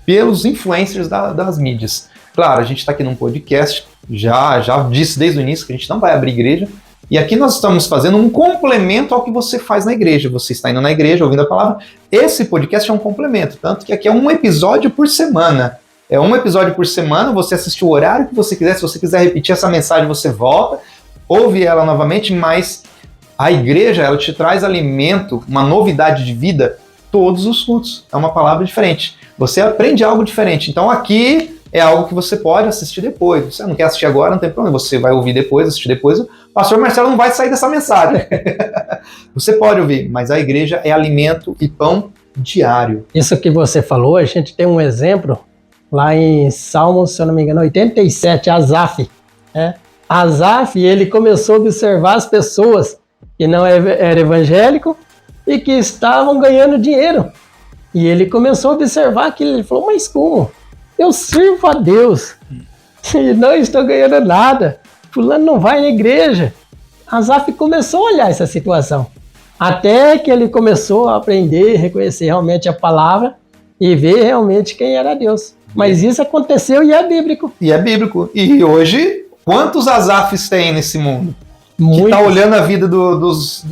pelos influencers das mídias. Claro, a gente está aqui num podcast, já disse desde o início que a gente não vai abrir igreja, e aqui nós estamos fazendo um complemento ao que você faz na igreja. Você está indo na igreja, ouvindo a palavra. Esse podcast é um complemento, tanto que aqui é um episódio por semana. É um episódio por semana, você assiste o horário que você quiser. Se você quiser repetir essa mensagem, você volta, ouve ela novamente, mas a igreja, ela te traz alimento, uma novidade de vida todos os cultos. É uma palavra diferente. Você aprende algo diferente. Então aqui é algo que você pode assistir depois. Você não quer assistir agora, não tem problema. Você vai ouvir depois, assistir depois. O pastor Marcelo não vai sair dessa mensagem. Você pode ouvir, mas a igreja é alimento e pão diário. Isso que você falou, a gente tem um exemplo lá em Salmos, se eu não me engano, 87, Asaf. Asaf, ele começou a observar as pessoas que não eram evangélicos e que estavam ganhando dinheiro. E ele começou a observar aquilo. Ele falou, mas como? Eu sirvo a Deus e não estou ganhando nada. Fulano não vai na igreja. Asaf começou a olhar essa situação. Até que ele começou a aprender, reconhecer realmente a palavra e ver realmente quem era Deus. Mas isso aconteceu e é bíblico. E é bíblico. E hoje, quantos Asafs tem nesse mundo? Muitos. Que está olhando a vida dos,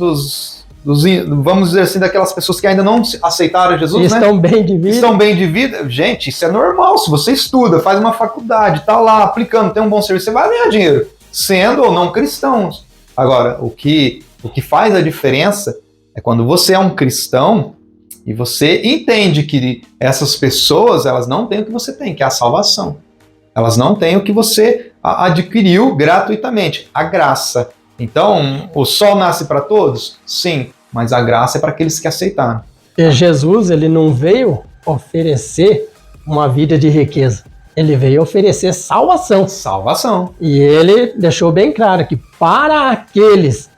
vamos dizer assim, daquelas pessoas que ainda não aceitaram Jesus, Estão bem de vida. Estão bem de vida. Gente, isso é normal. Se você estuda, faz uma faculdade, está lá aplicando, tem um bom serviço, você vai ganhar dinheiro, sendo ou não cristãos. Agora, o que faz a diferença é quando você é um cristão e você entende que essas pessoas, elas não têm o que você tem, que é a salvação. Elas não têm o que você adquiriu gratuitamente, a graça. Então, o sol nasce para todos? Sim, mas a graça é para aqueles que aceitaram. E Jesus, ele não veio oferecer uma vida de riqueza. Ele veio oferecer salvação. Salvação. E ele deixou bem claro que para aqueles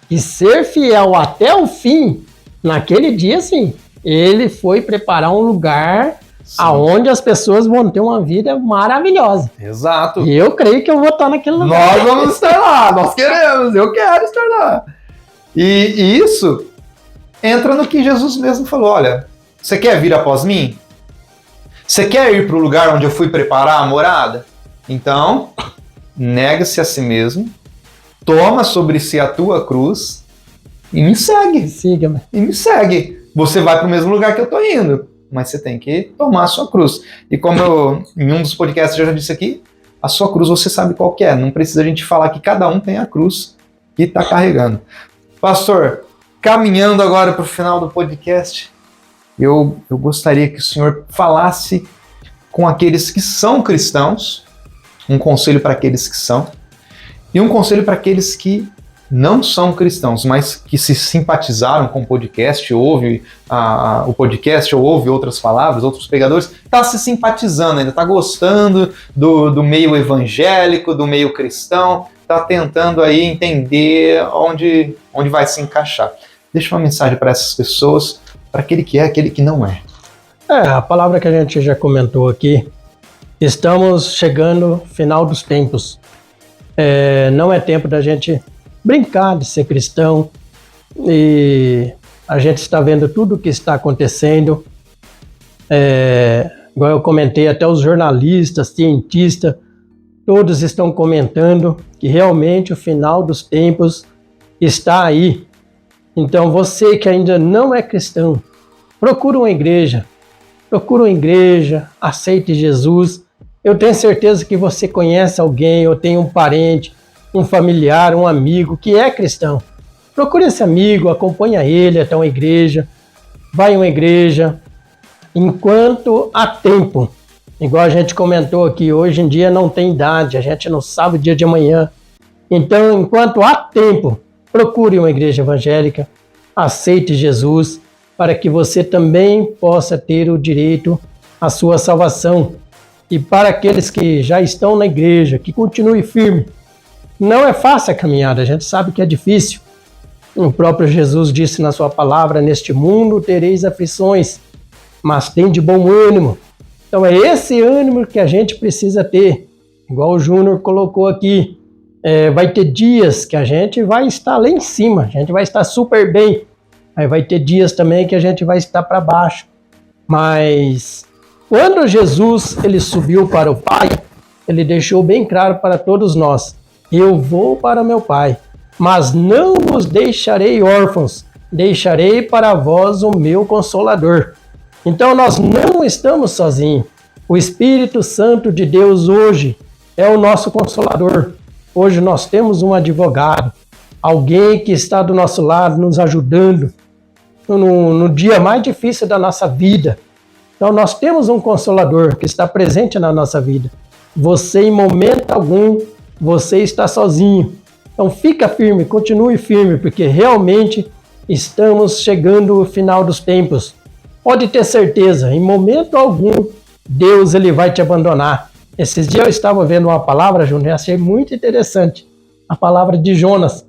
que ser fiel até o fim, naquele dia, sim, ele foi preparar um lugar aonde as pessoas vão ter uma vida maravilhosa. Exato. E eu creio que eu vou estar naquele lugar. Nós vamos estar lá, nós queremos, eu quero estar lá. E isso entra no que Jesus mesmo falou, olha, você quer vir após mim? Você quer ir para o lugar onde eu fui preparar a morada? Então, nega-se a si mesmo, toma sobre si a tua cruz e me segue. Siga-me. E me segue. Você vai para o mesmo lugar que eu estou indo, mas você tem que tomar a sua cruz. E como eu, em um dos podcasts eu já disse aqui, a sua cruz você sabe qual que é. Não precisa a gente falar que cada um tem a cruz que está carregando. Pastor, caminhando agora para o final do podcast, eu gostaria que o senhor falasse com aqueles que são cristãos, um conselho para aqueles que são, e um conselho para aqueles que não são cristãos, mas que se simpatizaram com o podcast, ouve o podcast, ou ouve outras palavras, outros pregadores, está se simpatizando ainda, está gostando do meio evangélico, do meio cristão, está tentando aí entender onde vai se encaixar. Deixa uma mensagem para essas pessoas, para aquele que é, aquele que não é. A palavra que a gente já comentou aqui, estamos chegando ao final dos tempos. Não é tempo da gente brincar de ser cristão, e a gente está vendo tudo o que está acontecendo, igual eu comentei, até os jornalistas, cientistas, todos estão comentando que realmente o final dos tempos está aí. Então você que ainda não é cristão, procura uma igreja, aceite Jesus. Eu tenho certeza que você conhece alguém, ou tem um parente, um familiar, um amigo que é cristão. Procure esse amigo, acompanha ele até uma igreja, vai em uma igreja, enquanto há tempo. Igual a gente comentou aqui, hoje em dia não tem idade, a gente não sabe o dia de amanhã. Então, enquanto há tempo, procure uma igreja evangélica, aceite Jesus, para que você também possa ter o direito à sua salvação. E para aqueles que já estão na igreja, que continue firme. Não é fácil a caminhada, a gente sabe que é difícil. O próprio Jesus disse na sua palavra, neste mundo tereis aflições, mas tem de bom ânimo. Então é esse ânimo que a gente precisa ter. Igual o Júnior colocou aqui, vai ter dias que a gente vai estar lá em cima, a gente vai estar super bem. Aí vai ter dias também que a gente vai estar para baixo. Mas quando Jesus ele subiu para o Pai, ele deixou bem claro para todos nós, eu vou para meu Pai, mas não vos deixarei órfãos, deixarei para vós o meu Consolador. Então nós não estamos sozinhos. O Espírito Santo de Deus hoje é o nosso Consolador. Hoje nós temos um advogado, alguém que está do nosso lado nos ajudando. no dia mais difícil da nossa vida. Então nós temos um Consolador que está presente na nossa vida. Você, em momento algum, você está sozinho. Então fica firme, continue firme, porque realmente estamos chegando ao final dos tempos. Pode ter certeza, em momento algum, Deus ele vai te abandonar. Esses dias eu estava vendo uma palavra, Júnior, achei muito interessante. A palavra de Jonas.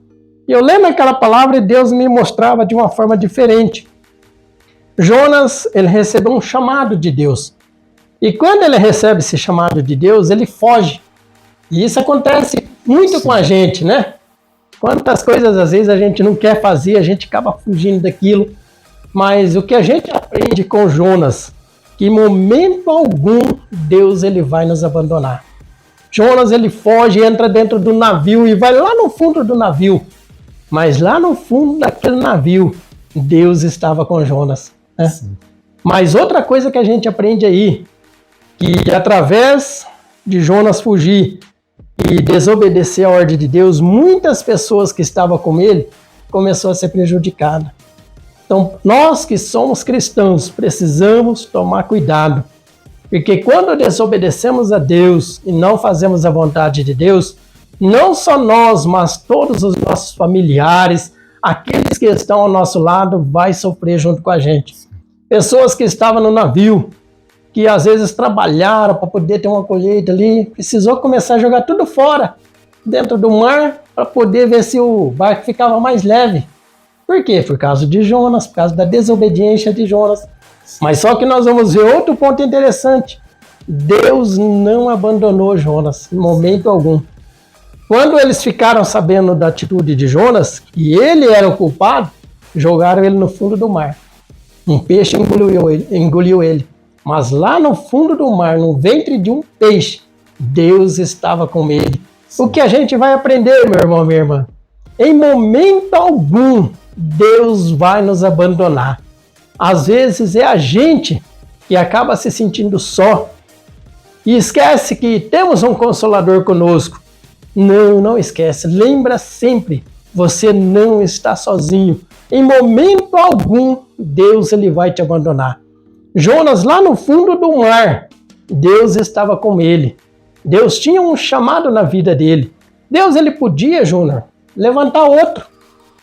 E eu lembro aquela palavra e Deus me mostrava de uma forma diferente. Jonas, ele recebeu um chamado de Deus. E quando ele recebe esse chamado de Deus, ele foge. E isso acontece muito com a gente, né? Quantas coisas às vezes a gente não quer fazer, a gente acaba fugindo daquilo. Mas o que a gente aprende com Jonas, que em momento algum Deus ele vai nos abandonar. Jonas ele foge, entra dentro do navio e vai lá no fundo do navio. Mas lá no fundo daquele navio, Deus estava com Jonas. Né? Mas outra coisa que a gente aprende aí, que através de Jonas fugir e desobedecer a ordem de Deus, muitas pessoas que estavam com ele começaram a ser prejudicadas. Então, nós que somos cristãos, precisamos tomar cuidado. Porque quando desobedecemos a Deus e não fazemos a vontade de Deus, não só nós, mas todos os nossos familiares, aqueles que estão ao nosso lado, vai sofrer junto com a gente. Pessoas que estavam no navio, que às vezes trabalharam para poder ter uma colheita ali, precisou começar a jogar tudo fora, dentro do mar, para poder ver se o barco ficava mais leve. Por quê? Por causa de Jonas, por causa da desobediência de Jonas. Mas só que nós vamos ver outro ponto interessante. Deus não abandonou Jonas em momento algum. Quando eles ficaram sabendo da atitude de Jonas, que ele era o culpado, jogaram ele no fundo do mar. Um peixe engoliu ele. Mas lá no fundo do mar, no ventre de um peixe, Deus estava com ele. O que a gente vai aprender, meu irmão, minha irmã? Em momento algum, Deus vai nos abandonar. Às vezes é a gente que acaba se sentindo só e esquece que temos um Consolador conosco. Não esquece. Lembra sempre, você não está sozinho. Em momento algum, Deus ele vai te abandonar. Jonas, lá no fundo do mar, Deus estava com ele. Deus tinha um chamado na vida dele. Deus ele podia, Júnior, levantar outro.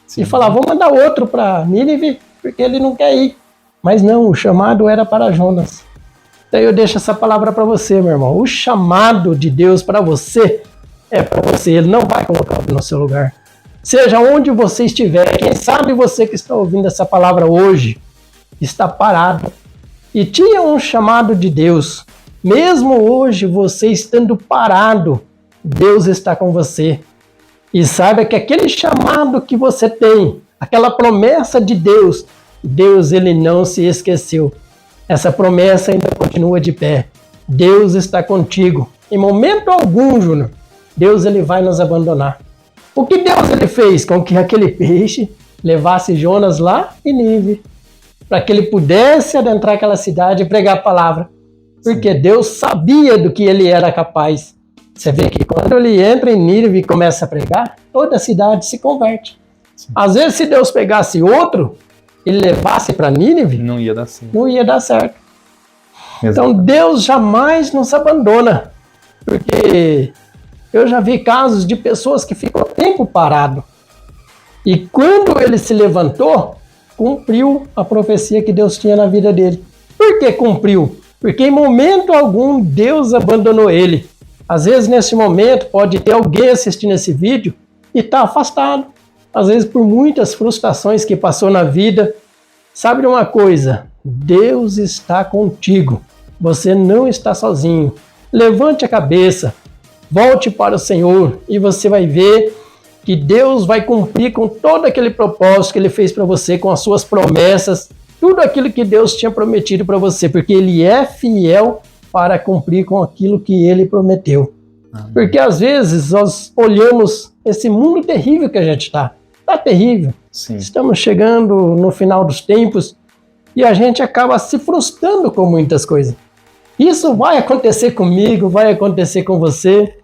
Sim. E falar, vou mandar outro para Nínive, porque ele não quer ir. Mas não, o chamado era para Jonas. Então eu deixo essa palavra para você, meu irmão. O chamado de Deus para você é para você. Ele não vai colocar no seu lugar. Seja onde você estiver, quem sabe você que está ouvindo essa palavra hoje está parado e tinha um chamado de Deus. Mesmo hoje você estando parado, Deus está com você. E saiba que aquele chamado que você tem, aquela promessa de Deus, Deus ele não se esqueceu. Essa promessa ainda continua de pé. Deus está contigo. Em momento algum, Júnior, Deus ele vai nos abandonar. O que Deus ele fez com que aquele peixe levasse Jonas lá em Nínive, para que ele pudesse adentrar aquela cidade e pregar a palavra. Porque Deus sabia do que ele era capaz. Você vê que quando ele entra em Nínive e começa a pregar, toda a cidade se converte. Sim. Às vezes, se Deus pegasse outro, ele levasse para Nínive, não ia dar certo. Não ia dar certo. Então, Deus jamais nos abandona. Porque eu já vi casos de pessoas que ficam tempo parado. E quando ele se levantou, cumpriu a profecia que Deus tinha na vida dele. Por que cumpriu? Porque em momento algum Deus abandonou ele. Às vezes nesse momento pode ter alguém assistindo esse vídeo e está afastado. Às vezes por muitas frustrações que passou na vida. Sabe de uma coisa? Deus está contigo. Você não está sozinho. Levante a cabeça. Volte para o Senhor e você vai ver que Deus vai cumprir com todo aquele propósito que Ele fez para você, com as suas promessas, tudo aquilo que Deus tinha prometido para você, porque Ele é fiel para cumprir com aquilo que Ele prometeu. Amém. Porque às vezes nós olhamos esse mundo terrível que a gente está terrível. Sim. Estamos chegando no final dos tempos e a gente acaba se frustrando com muitas coisas. Isso vai acontecer comigo, vai acontecer com você.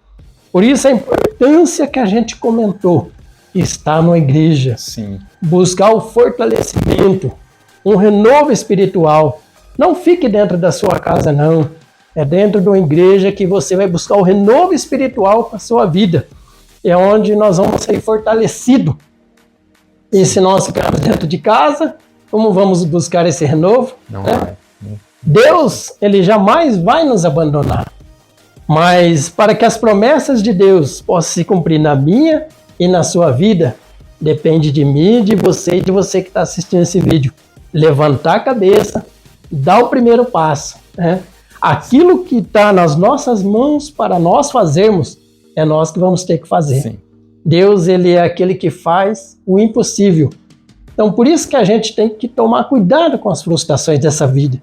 Por isso a importância que a gente comentou, estar numa igreja, sim, buscar o fortalecimento, um renovo espiritual. Não fique dentro da sua casa, não. É dentro de uma igreja que você vai buscar o renovo espiritual para a sua vida. É onde nós vamos ser fortalecidos. E se nós ficarmos dentro de casa, como vamos buscar esse renovo? Não né? vai. Deus, ele jamais vai nos abandonar. Mas para que as promessas de Deus possam se cumprir na minha e na sua vida, depende de mim, de você e de você que está assistindo esse vídeo. Levantar a cabeça, dar o primeiro passo. Né? Aquilo que está nas nossas mãos para nós fazermos, é nós que vamos ter que fazer. Sim. Deus, ele é aquele que faz o impossível. Então, por isso que a gente tem que tomar cuidado com as frustrações dessa vida.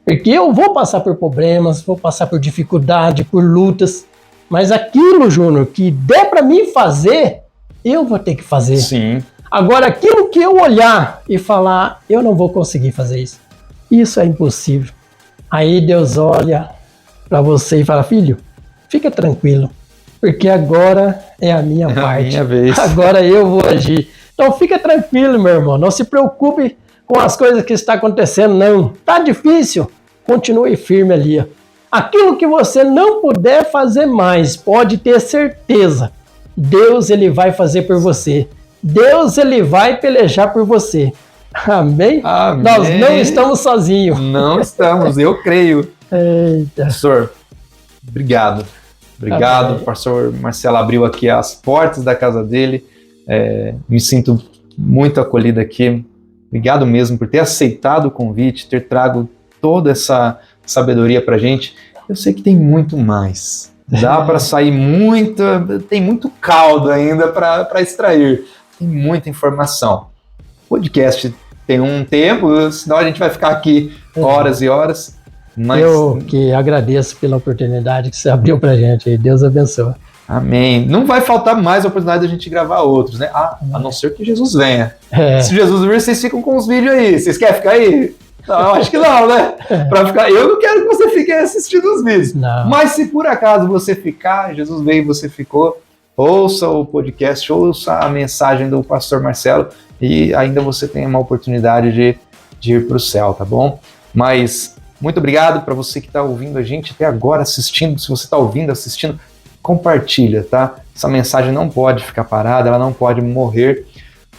Porque eu vou passar por problemas, vou passar por dificuldade, por lutas, mas aquilo, Júnior, que der para mim fazer, eu vou ter que fazer. Sim. Agora, aquilo que eu olhar e falar, eu não vou conseguir fazer isso, isso é impossível. Aí Deus olha para você e fala, filho, fica tranquilo, porque agora é a minha parte. Minha vez. Agora eu vou agir. Então fica tranquilo, meu irmão, não se preocupe com as coisas que estão acontecendo, não. Tá difícil, continue firme ali. Ó. Aquilo que você não puder fazer mais, pode ter certeza, Deus, ele vai fazer por você. Deus, ele vai pelejar por você. Amém? Amém. Nós não estamos sozinhos. Não estamos, eu creio. Eita. Pastor, obrigado. Obrigado, Amém. o pastor Marcelo abriu aqui as portas da casa dele. Me sinto muito acolhido aqui. Obrigado mesmo por ter aceitado o convite, ter trago toda essa sabedoria pra gente. Eu sei que tem muito mais. Dá para sair tem muito caldo ainda para extrair. Tem muita informação. O podcast tem um tempo, senão a gente vai ficar aqui horas e horas. Mas... Eu que agradeço pela oportunidade que você abriu pra gente aí. Deus abençoe. Amém. Não vai faltar mais a oportunidade da gente gravar outros, né? A não ser que Jesus venha. Se Jesus vir, vocês ficam com os vídeos aí. Vocês querem ficar aí? Não, eu acho que não, né? Pra ficar... Eu não quero que você fique assistindo os vídeos. Não. Mas se por acaso você ficar, Jesus veio e você ficou, ouça o podcast, ouça a mensagem do pastor Marcelo e ainda você tem uma oportunidade de ir para o céu, tá bom? Mas muito obrigado para você que está ouvindo a gente até agora, assistindo. Se você está ouvindo, assistindo, compartilha, tá? Essa mensagem não pode ficar parada, ela não pode morrer.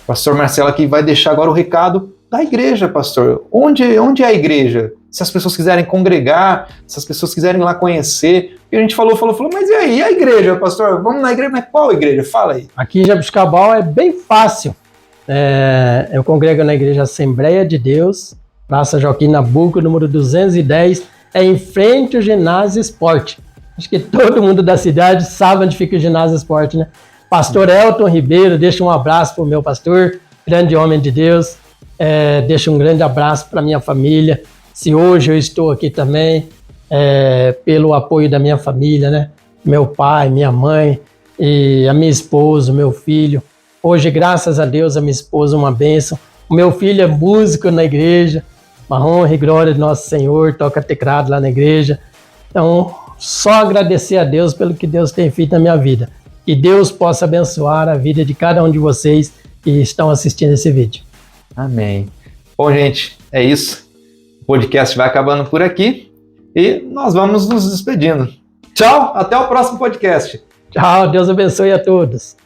O pastor Marcelo aqui vai deixar agora o recado da igreja, pastor. Onde é a igreja? Se as pessoas quiserem congregar, se as pessoas quiserem ir lá conhecer. E a gente falou, mas e aí, a igreja, pastor? Vamos na igreja, mas qual igreja? Fala aí. Aqui em Jabuticabal é bem fácil. Eu congrego na igreja Assembleia de Deus, Praça Joaquim Nabuco, número 210, é em frente ao ginásio esporte. Acho que todo mundo da cidade sabe onde fica o ginásio esporte, né? Pastor Elton Ribeiro, deixa um abraço para o meu pastor, grande homem de Deus. Deixo um grande abraço para minha família. Se hoje eu estou aqui também, pelo apoio da minha família, né? Meu pai, minha mãe e a minha esposa, o meu filho. Hoje, graças a Deus, a minha esposa é uma bênção. O meu filho é músico na igreja, uma honra e glória de nosso Senhor, toca teclado lá na igreja. Então, só agradecer a Deus pelo que Deus tem feito na minha vida. Que Deus possa abençoar a vida de cada um de vocês que estão assistindo esse vídeo. Amém. Bom, gente, é isso. O podcast vai acabando por aqui e nós vamos nos despedindo. Tchau, até o próximo podcast. Tchau, Deus abençoe a todos.